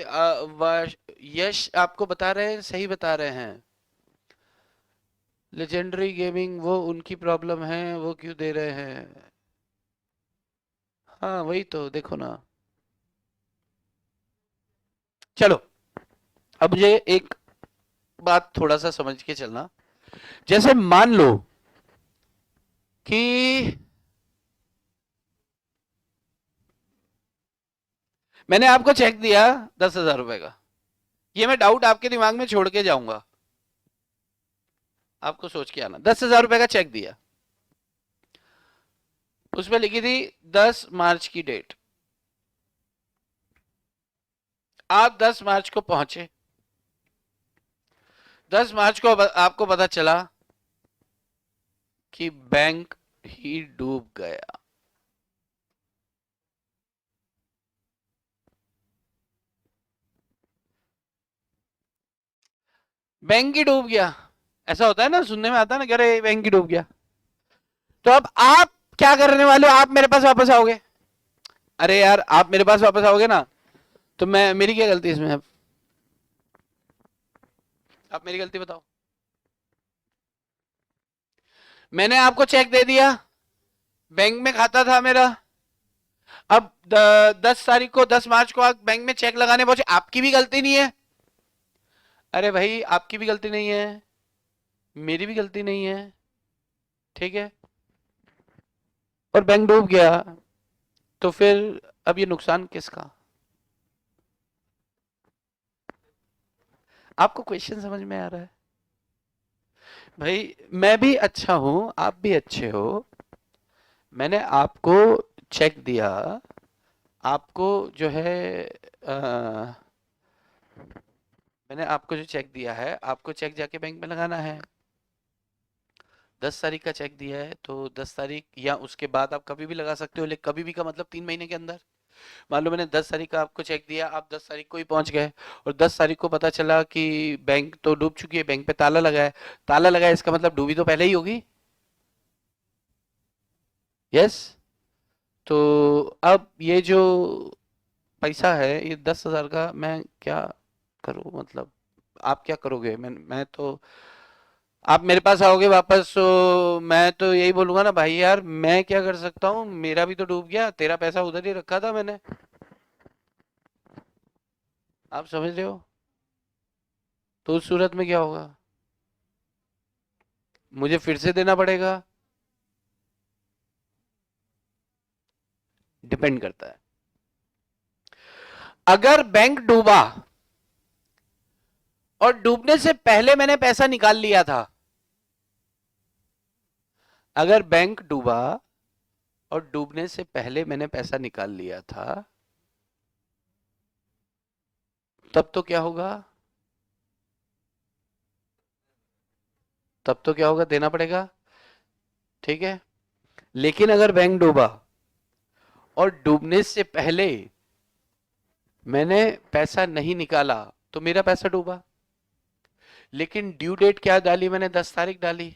यश आपको बता रहे हैं, सही बता रहे हैं। लेजेंडरी गेमिंग, वो उनकी प्रॉब्लम है, वो क्यों दे रहे हैं? हाँ वही तो देखो ना। चलो, अब मुझे एक बात थोड़ा सा समझ के चलना। जैसे मान लो कि मैंने आपको चेक दिया 10,000 रुपए का, ये मैं डाउट आपके दिमाग में छोड़ के जाऊंगा, आपको सोच के आना। 10,000 रुपए का चेक दिया, उसमें लिखी थी 10 मार्च की डेट। आप 10 मार्च को पहुंचे, 10 मार्च को आपको पता चला कि बैंक ही डूब गया। बैंक ही डूब गया, ऐसा होता है ना, सुनने में आता है ना, कह रहे बैंक ही डूब गया। तो अब आप क्या करने वाले हो? आप मेरे पास वापस आओगे। अरे यार, आप मेरे पास वापस आओगे ना, तो मैं, मेरी क्या गलती इसमें? अब आप मेरी गलती बताओ। मैंने आपको चेक दे दिया, बैंक में खाता था मेरा। अब 10 तारीख को, 10 मार्च को आप बैंक में चेक लगाने पहुंचे, आपकी भी गलती नहीं है। अरे भाई, आपकी भी गलती नहीं है, मेरी भी गलती नहीं है, ठीक है, और बैंक डूब गया। तो फिर अब ये नुकसान किसका? आपको क्वेश्चन समझ में आ रहा है? भाई मैं भी अच्छा हूं, आप भी अच्छे हो। मैंने आपको चेक दिया, आपको जो है मैंने आपको जो चेक दिया है, आपको चेक जाके बैंक में लगाना है। 10 तारीख का चेक दिया है, तो 10 तारीख या उसके बाद आप कभी भी लगा सकते हो, लेकिन कभी भी का मतलब 3 महीने के अंदर। मान लो मैंने 10 तारीख का आपको चेक दिया, आप 10 तारीख को ही पहुंच गए, और 10 तारीख को पता चला कि बैंक तो डूब चुकी है, बैंक पे ताला लगा है। ताला लगा है, इसका मतलब डूबी तो पहले ही होगी। यस। तो अब ये जो पैसा है, ये 10,000 का, मैं क्या करूं? मतलब आप क्या करोगे? मैं तो, आप मेरे पास आओगे वापस, तो मैं तो यही बोलूंगा ना, भाई यार मैं क्या कर सकता हूँ, मेरा भी तो डूब गया, तेरा पैसा उधर ही रखा था मैंने। आप समझ रहे हो? तो उस सूरत में क्या होगा? मुझे फिर से देना पड़ेगा। डिपेंड करता है। अगर बैंक डूबा और डूबने से पहले मैंने पैसा निकाल लिया था, अगर बैंक डूबा और डूबने से पहले मैंने पैसा निकाल लिया था, तब तो क्या होगा? तब तो क्या होगा? देना पड़ेगा, ठीक है। लेकिन अगर बैंक डूबा और डूबने से पहले मैंने पैसा नहीं निकाला तो मेरा पैसा डूबा। लेकिन ड्यू डेट क्या डाली मैंने? 10 तारीख डाली,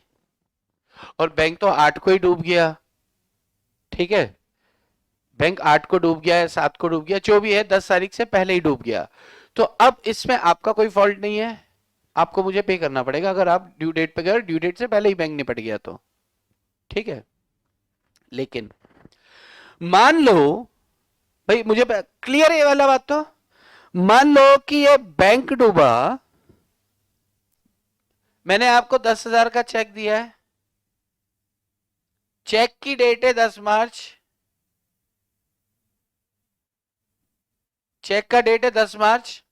और बैंक तो 8 को ही डूब गया, ठीक है। बैंक 8 को डूब गया है, 7 को डूब गया, जो भी है 10 तारीख से पहले ही डूब गया। तो अब इसमें आपका कोई फॉल्ट नहीं है, आपको मुझे पे करना पड़ेगा अगर आप ड्यू डेट पे गए, ड्यू डेट से पहले ही बैंक निपट गया तो, ठीक है। लेकिन मान लो, भाई मुझे क्लियर है ये वाला बात, तो मान लो कि ये बैंक डूबा, मैंने आपको 10,000 का चेक दिया है, चेक की डेट है 10 मार्च, चेक का डेट है 10 मार्च,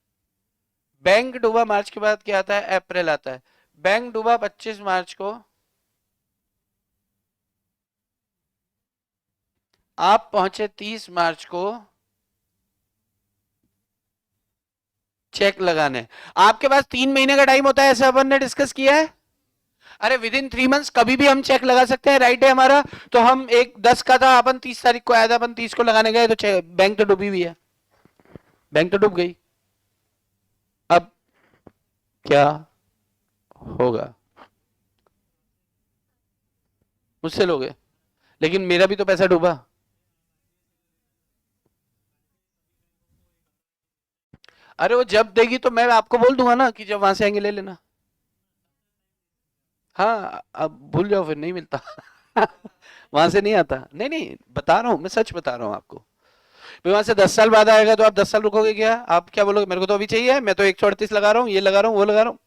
बैंक डूबा, मार्च के बाद क्या आता है? अप्रैल आता है। बैंक डूबा 25 मार्च को, आप पहुंचे 30 मार्च को चेक लगाने। आपके पास 3 महीने का टाइम होता है, ऐसा अपन ने डिस्कस किया है। अरे विद इन 3 मंथ्स कभी भी हम चेक लगा सकते हैं, राइट है हमारा। तो हम एक 10 का था, अपन 30 तारीख को आया था, अपन 30 को लगाने गए तो बैंक तो डूबी हुई है, बैंक तो डूब गई। अब क्या होगा? मुझसे लोगे, लेकिन मेरा भी तो पैसा डूबा। अरे वो जब देगी तो मैं आपको बोल दूंगा ना कि जब वहां से आएंगे ले लेना। हाँ, अब भूल जाओ, फिर नहीं मिलता। वहां से नहीं आता, नहीं नहीं, बता रहा हूँ, मैं सच बता रहा हूँ आपको। फिर वहां से 10 साल बाद आएगा तो आप 10 साल रुकोगे क्या? आप क्या बोलोगे? मेरे को तो अभी चाहिए, मैं तो 138 लगा रहा हूँ, ये लगा रहा हूँ, वो लगा रहा हूँ,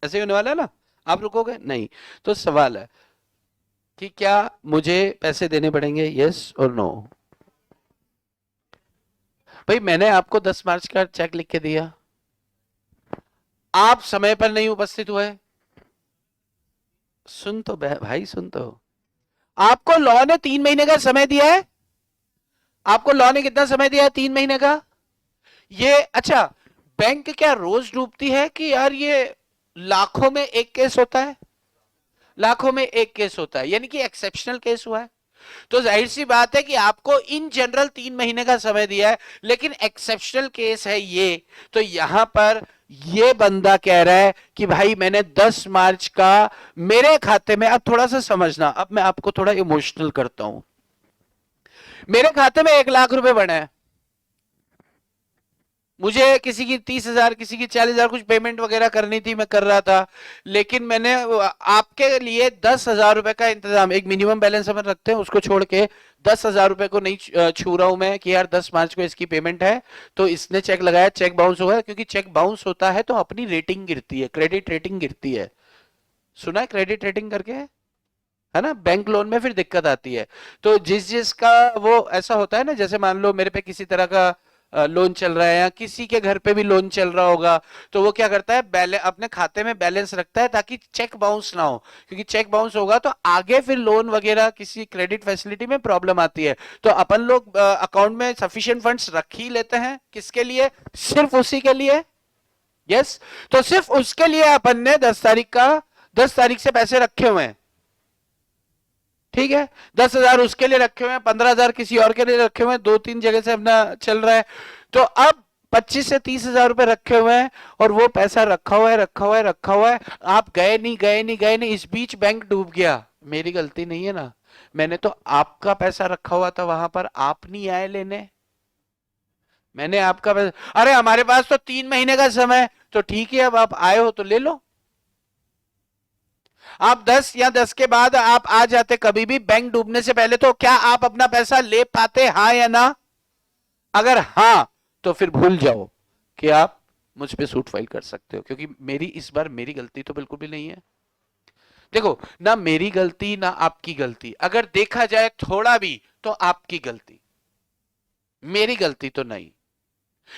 ऐसे ही होने वाला है ना। आप रुकोगे नहीं। तो सवाल है कि क्या मुझे पैसे देने पड़ेंगे, यस और नो? भाई मैंने आपको 10 मार्च का चेक लिख के दिया, आप समय पर नहीं उपस्थित हुए। सुन तो भाई, सुन तो, आपको लॉ ने 3 महीने का समय दिया है, आपको लॉ ने कितना समय दिया है? 3 महीने का। ये अच्छा, बैंक क्या रोज डूबती है कि यार ये लाखों में एक केस होता है? लाखों में एक केस होता है, यानी कि एक्सेप्शनल केस हुआ है। तो जाहिर सी बात है कि आपको इन जनरल 3 महीने का समय दिया है, लेकिन एक्सेप्शनल केस है ये। तो यहां पर ये बंदा कह रहा है कि भाई मैंने 10 मार्च का मेरे खाते में, अब थोड़ा सा समझना, अब मैं आपको थोड़ा इमोशनल करता हूं। मेरे खाते में 1 लाख रुपए बने हैं, मुझे किसी की 30,000, किसी की 40,000 कुछ पेमेंट वगैरह करनी थी, मैं कर रहा था। लेकिन मैंने आपके लिए 10,000 रुपए का इंतजाम, एक मिनिमम बैलेंस अपन रखते हैं, उसको छोड़ के 10,000 रुपए को नहीं छू रहा हूं मैं कि यार 10 मार्च को इसकी पेमेंट है। तो इसने चेक लगाया, चेक बाउंस हुआ, क्योंकि चेक बाउंस होता है तो अपनी रेटिंग गिरती है, क्रेडिट रेटिंग गिरती है। सुना है क्रेडिट रेटिंग करके, है ना? बैंक लोन में फिर दिक्कत आती है। तो जिस जिसका वो ऐसा होता है ना, जैसे मान लो मेरे पे किसी तरह का लोन चल रहा है, या किसी के घर पे भी लोन चल रहा होगा, तो वो क्या करता है, बैलेंस अपने खाते में बैलेंस रखता है ताकि चेक बाउंस ना हो। क्योंकि चेक बाउंस होगा तो आगे फिर लोन वगैरह किसी क्रेडिट फैसिलिटी में प्रॉब्लम आती है। तो अपन लोग अकाउंट में सफिशिएंट फंड्स रख ही लेते हैं, किसके लिए? सिर्फ उसी के लिए। यस, तो सिर्फ उसके लिए अपन ने 10 तारीख से पैसे रखे हुए हैं, ठीक है। 10,000 उसके लिए रखे हुए हैं, 15,000 किसी और के लिए रखे हुए हैं, 2-3 जगह से अपना चल रहा है। तो अब 25 से 30,000 रुपए रखे हुए हैं, और वो पैसा रखा हुआ है, रखा हुआ है, रखा हुआ है। आप गए नहीं, गए नहीं, गए नहीं, इस बीच बैंक डूब गया, मेरी गलती नहीं है ना। मैंने तो आपका पैसा रखा हुआ था वहां पर, आप नहीं आए लेने, मैंने आपका पैसा, अरे हमारे पास तो 3 महीने का समय, तो ठीक है, अब आप आए हो तो ले लो। आप 10 या 10 के बाद आप आ जाते कभी भी, बैंक डूबने से पहले, तो क्या आप अपना पैसा ले पाते, हाँ या ना? अगर हाँ, तो फिर भूल जाओ कि आप मुझ पे सूट फाइल कर सकते हो, क्योंकि मेरी इस बार मेरी गलती तो बिल्कुल भी नहीं है। देखो, ना मेरी गलती ना आपकी गलती, अगर देखा जाए थोड़ा भी तो आपकी गलती, मेरी गलती तो नहीं।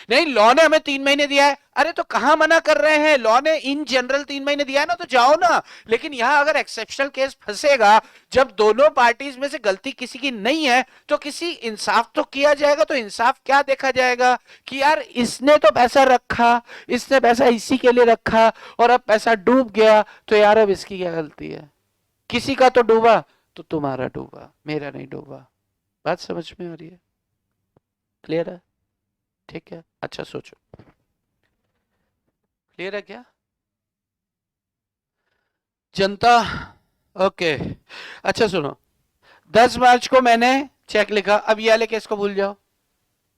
नहीं, लॉ ने हमें 3 महीने दिया है। अरे तो कहां मना कर रहे हैं, लॉ ने इन जनरल 3 महीने दिया है ना, तो जाओ ना। लेकिन यहां अगर एक्सेप्शनल केस फंसेगा, जब दोनों पार्टीज में से गलती किसी की नहीं है, तो किसी इंसाफ तो किया जाएगा। तो इंसाफ क्या देखा जाएगा कि यार इसने तो पैसा रखा, इसने पैसा इसी के लिए रखा और अब पैसा डूब गया, तो यार अब इसकी क्या गलती है? किसी का तो डूबा, तो तुम्हारा डूबा, मेरा नहीं डूबा। बात समझ में आ रही है? क्लियर है? ठीक है, अच्छा सोचो, क्लियर है क्या जनता? ओके, अच्छा सुनो, 10 मार्च को मैंने चेक लिखा, अब ये वाले केस को भूल जाओ।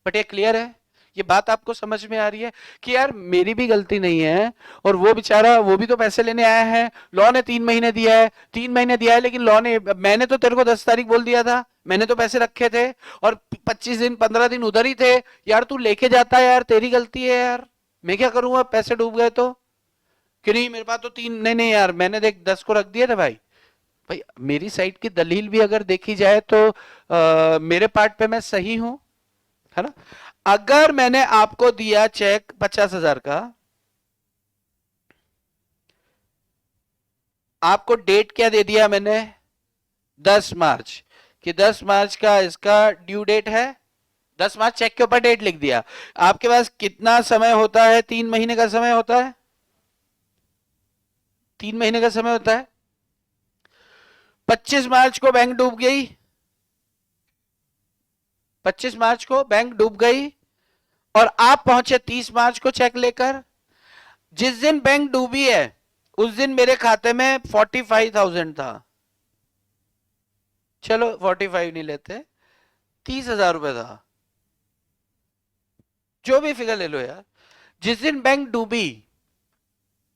बट ये क्लियर है, ये बात आपको समझ में आ रही है कि यार मेरी भी गलती नहीं है, और वो बेचारा वो भी तो पैसे लेने आया है। लॉ ने 3 महीने दिया है, 3 महीने दिया है, लेकिन लॉ ने, मैंने तो तेरे को 10 तारीख बोल दिया था, मैंने तो पैसे रखे थे, और 25 दिन 15 दिन उधर ही थे। यार तू लेके जाता है, यार तेरी गलती है यार, मैं क्या करूंगा, पैसे डूब गए तो? कि नहीं मेरे पास तो 3, नहीं नहीं यार मैंने देख 10 को रख दिया था भाई। भाई मेरी साइड की दलील भी अगर देखी जाए तो मेरे पार्ट पे मैं सही हूं, है ना? अगर मैंने आपको दिया चेक 50,000 का, आपको डेट क्या दे दिया मैंने, 10 मार्च, कि 10 मार्च का इसका ड्यू डेट है, 10 मार्च चेक के ऊपर डेट लिख दिया। आपके पास कितना समय होता है? 3 महीने का समय होता है, 3 महीने का समय होता है। 25 मार्च को बैंक डूब गई, 25 मार्च को बैंक डूब गई, और आप पहुंचे 30 मार्च को चेक लेकर। जिस दिन बैंक डूबी है उस दिन मेरे खाते में 45,000 था, चलो 45 नहीं लेते, 30,000 रुपए था, जो भी फिगर ले लो यार। जिस दिन बैंक डूबी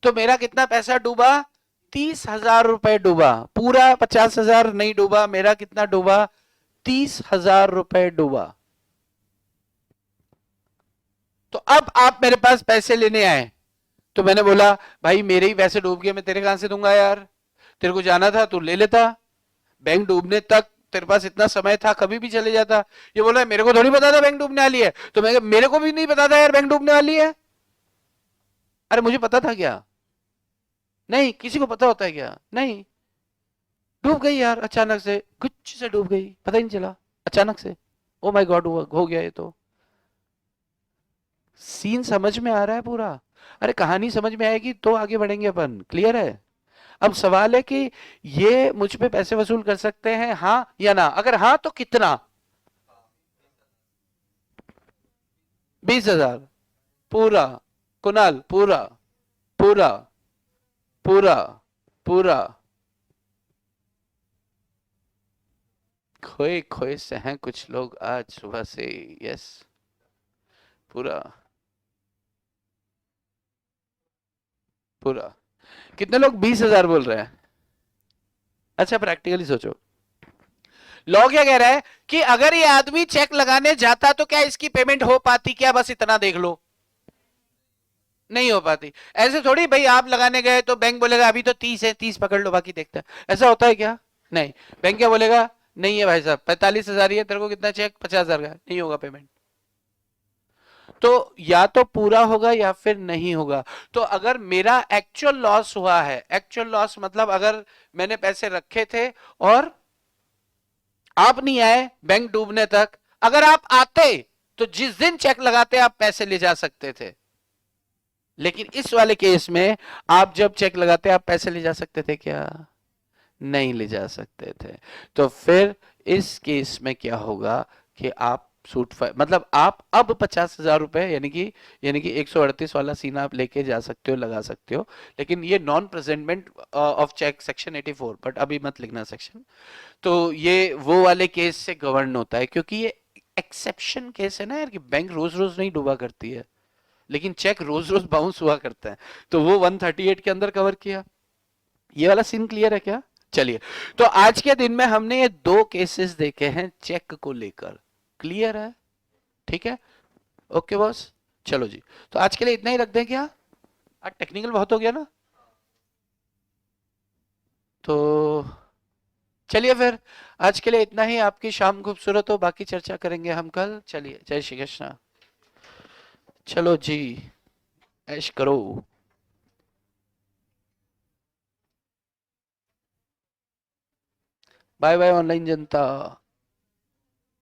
तो मेरा कितना पैसा डूबा? 30,000 रुपए डूबा, पूरा 50,000 नहीं डूबा, मेरा कितना डूबा? 30,000 रुपए डूबा। तो अब आप मेरे पास पैसे लेने आए, तो मैंने बोला भाई मेरे ही पैसे डूब गए, मैं तेरे कहां से दूंगा यार, तेरे को जाना था तू ले लेता, बैंक डूबने तक तेरे पास इतना समय था, कभी भी चले जाता। ये बोला मेरे को थोड़ी पता था बैंक डूबने वाली है, तो मैं मेरे को भी नहीं पता था यार बैंक डूबने वाली है। अरे मुझे पता था क्या? नहीं, किसी को पता होता है क्या? नहीं, डूब गई यार अचानक से, कुछ से डूब गई, पता ही नहीं चला, अचानक से। ओ माय गॉड, हो गया ये तो। सीन समझ में आ रहा है पूरा? अरे कहानी समझ में आएगी तो आगे बढ़ेंगे अपन, क्लियर है? अब सवाल है कि ये मुझ पे पैसे वसूल कर सकते हैं, हाँ या ना? अगर हाँ तो कितना? 20,000 पूरा? कुणाल पूरा? पूरा? पूरा? पूरा? खोए खोए से हैं कुछ लोग आज सुबह से। यस, पूरा? पूरा? कितने लोग 20,000 बोल रहे हैं? अच्छा प्रैक्टिकली सोचो, लॉ क्या कह रहा है कि अगर ये आदमी चेक लगाने जाता तो क्या इसकी पेमेंट हो पाती क्या? बस इतना देख लो, नहीं हो पाती। ऐसे थोड़ी भाई आप लगाने गए तो बैंक बोलेगा अभी तो 30 है, 30 पकड़ लो बाकी देखते हैं, ऐसा होता है क्या? नहीं, बैंक क्या बोलेगा, नहीं है भाई साहब 45,000 ही है, तेरे को कितना चेक 50,000 का, नहीं होगा पेमेंट। तो या तो पूरा होगा या फिर नहीं होगा। तो अगर मेरा एक्चुअल लॉस हुआ है, एक्चुअल लॉस मतलब अगर मैंने पैसे रखे थे और आप नहीं आए बैंक डूबने तक, अगर आप आते तो जिस दिन चेक लगाते आप पैसे ले जा सकते थे। लेकिन इस वाले केस में आप जब चेक लगाते आप पैसे ले जा सकते थे क्या? नहीं ले जा सकते थे। तो फिर इस केस में क्या होगा कि आप मतलब आप अब 50,000 रुपए यानी कि 138 वाला सीन आप लेके जा सकते हो, लगा सकते हो। लेकिन ये non presentment of cheque section 84, but अभी मत लिखना सेक्शन। तो ये वो वाले केस से गवर्न होता है, क्योंकि ये एक्सेप्शन केस है ना यार, कि बैंक रोज रोज नहीं डूबा करती है, लेकिन चेक रोज रोज बाउंस हुआ करता है। तो वो 138 के अंदर कवर किया। ये वाला सीन क्लियर है क्या? चलिए, तो आज के दिन में हमने ये 2 केसेस देखे हैं चेक को लेकर, क्लियर है? ठीक है, ओके बॉस, चलो जी। तो आज के लिए इतना ही रख दें क्या? आज टेक्निकल बहुत हो गया ना, तो चलिए फिर आज के लिए इतना ही। आपकी शाम खूबसूरत हो, बाकी चर्चा करेंगे हम कल। चलिए, जय श्री कृष्ण। चलो जी, ऐश करो। Bye by online Janata.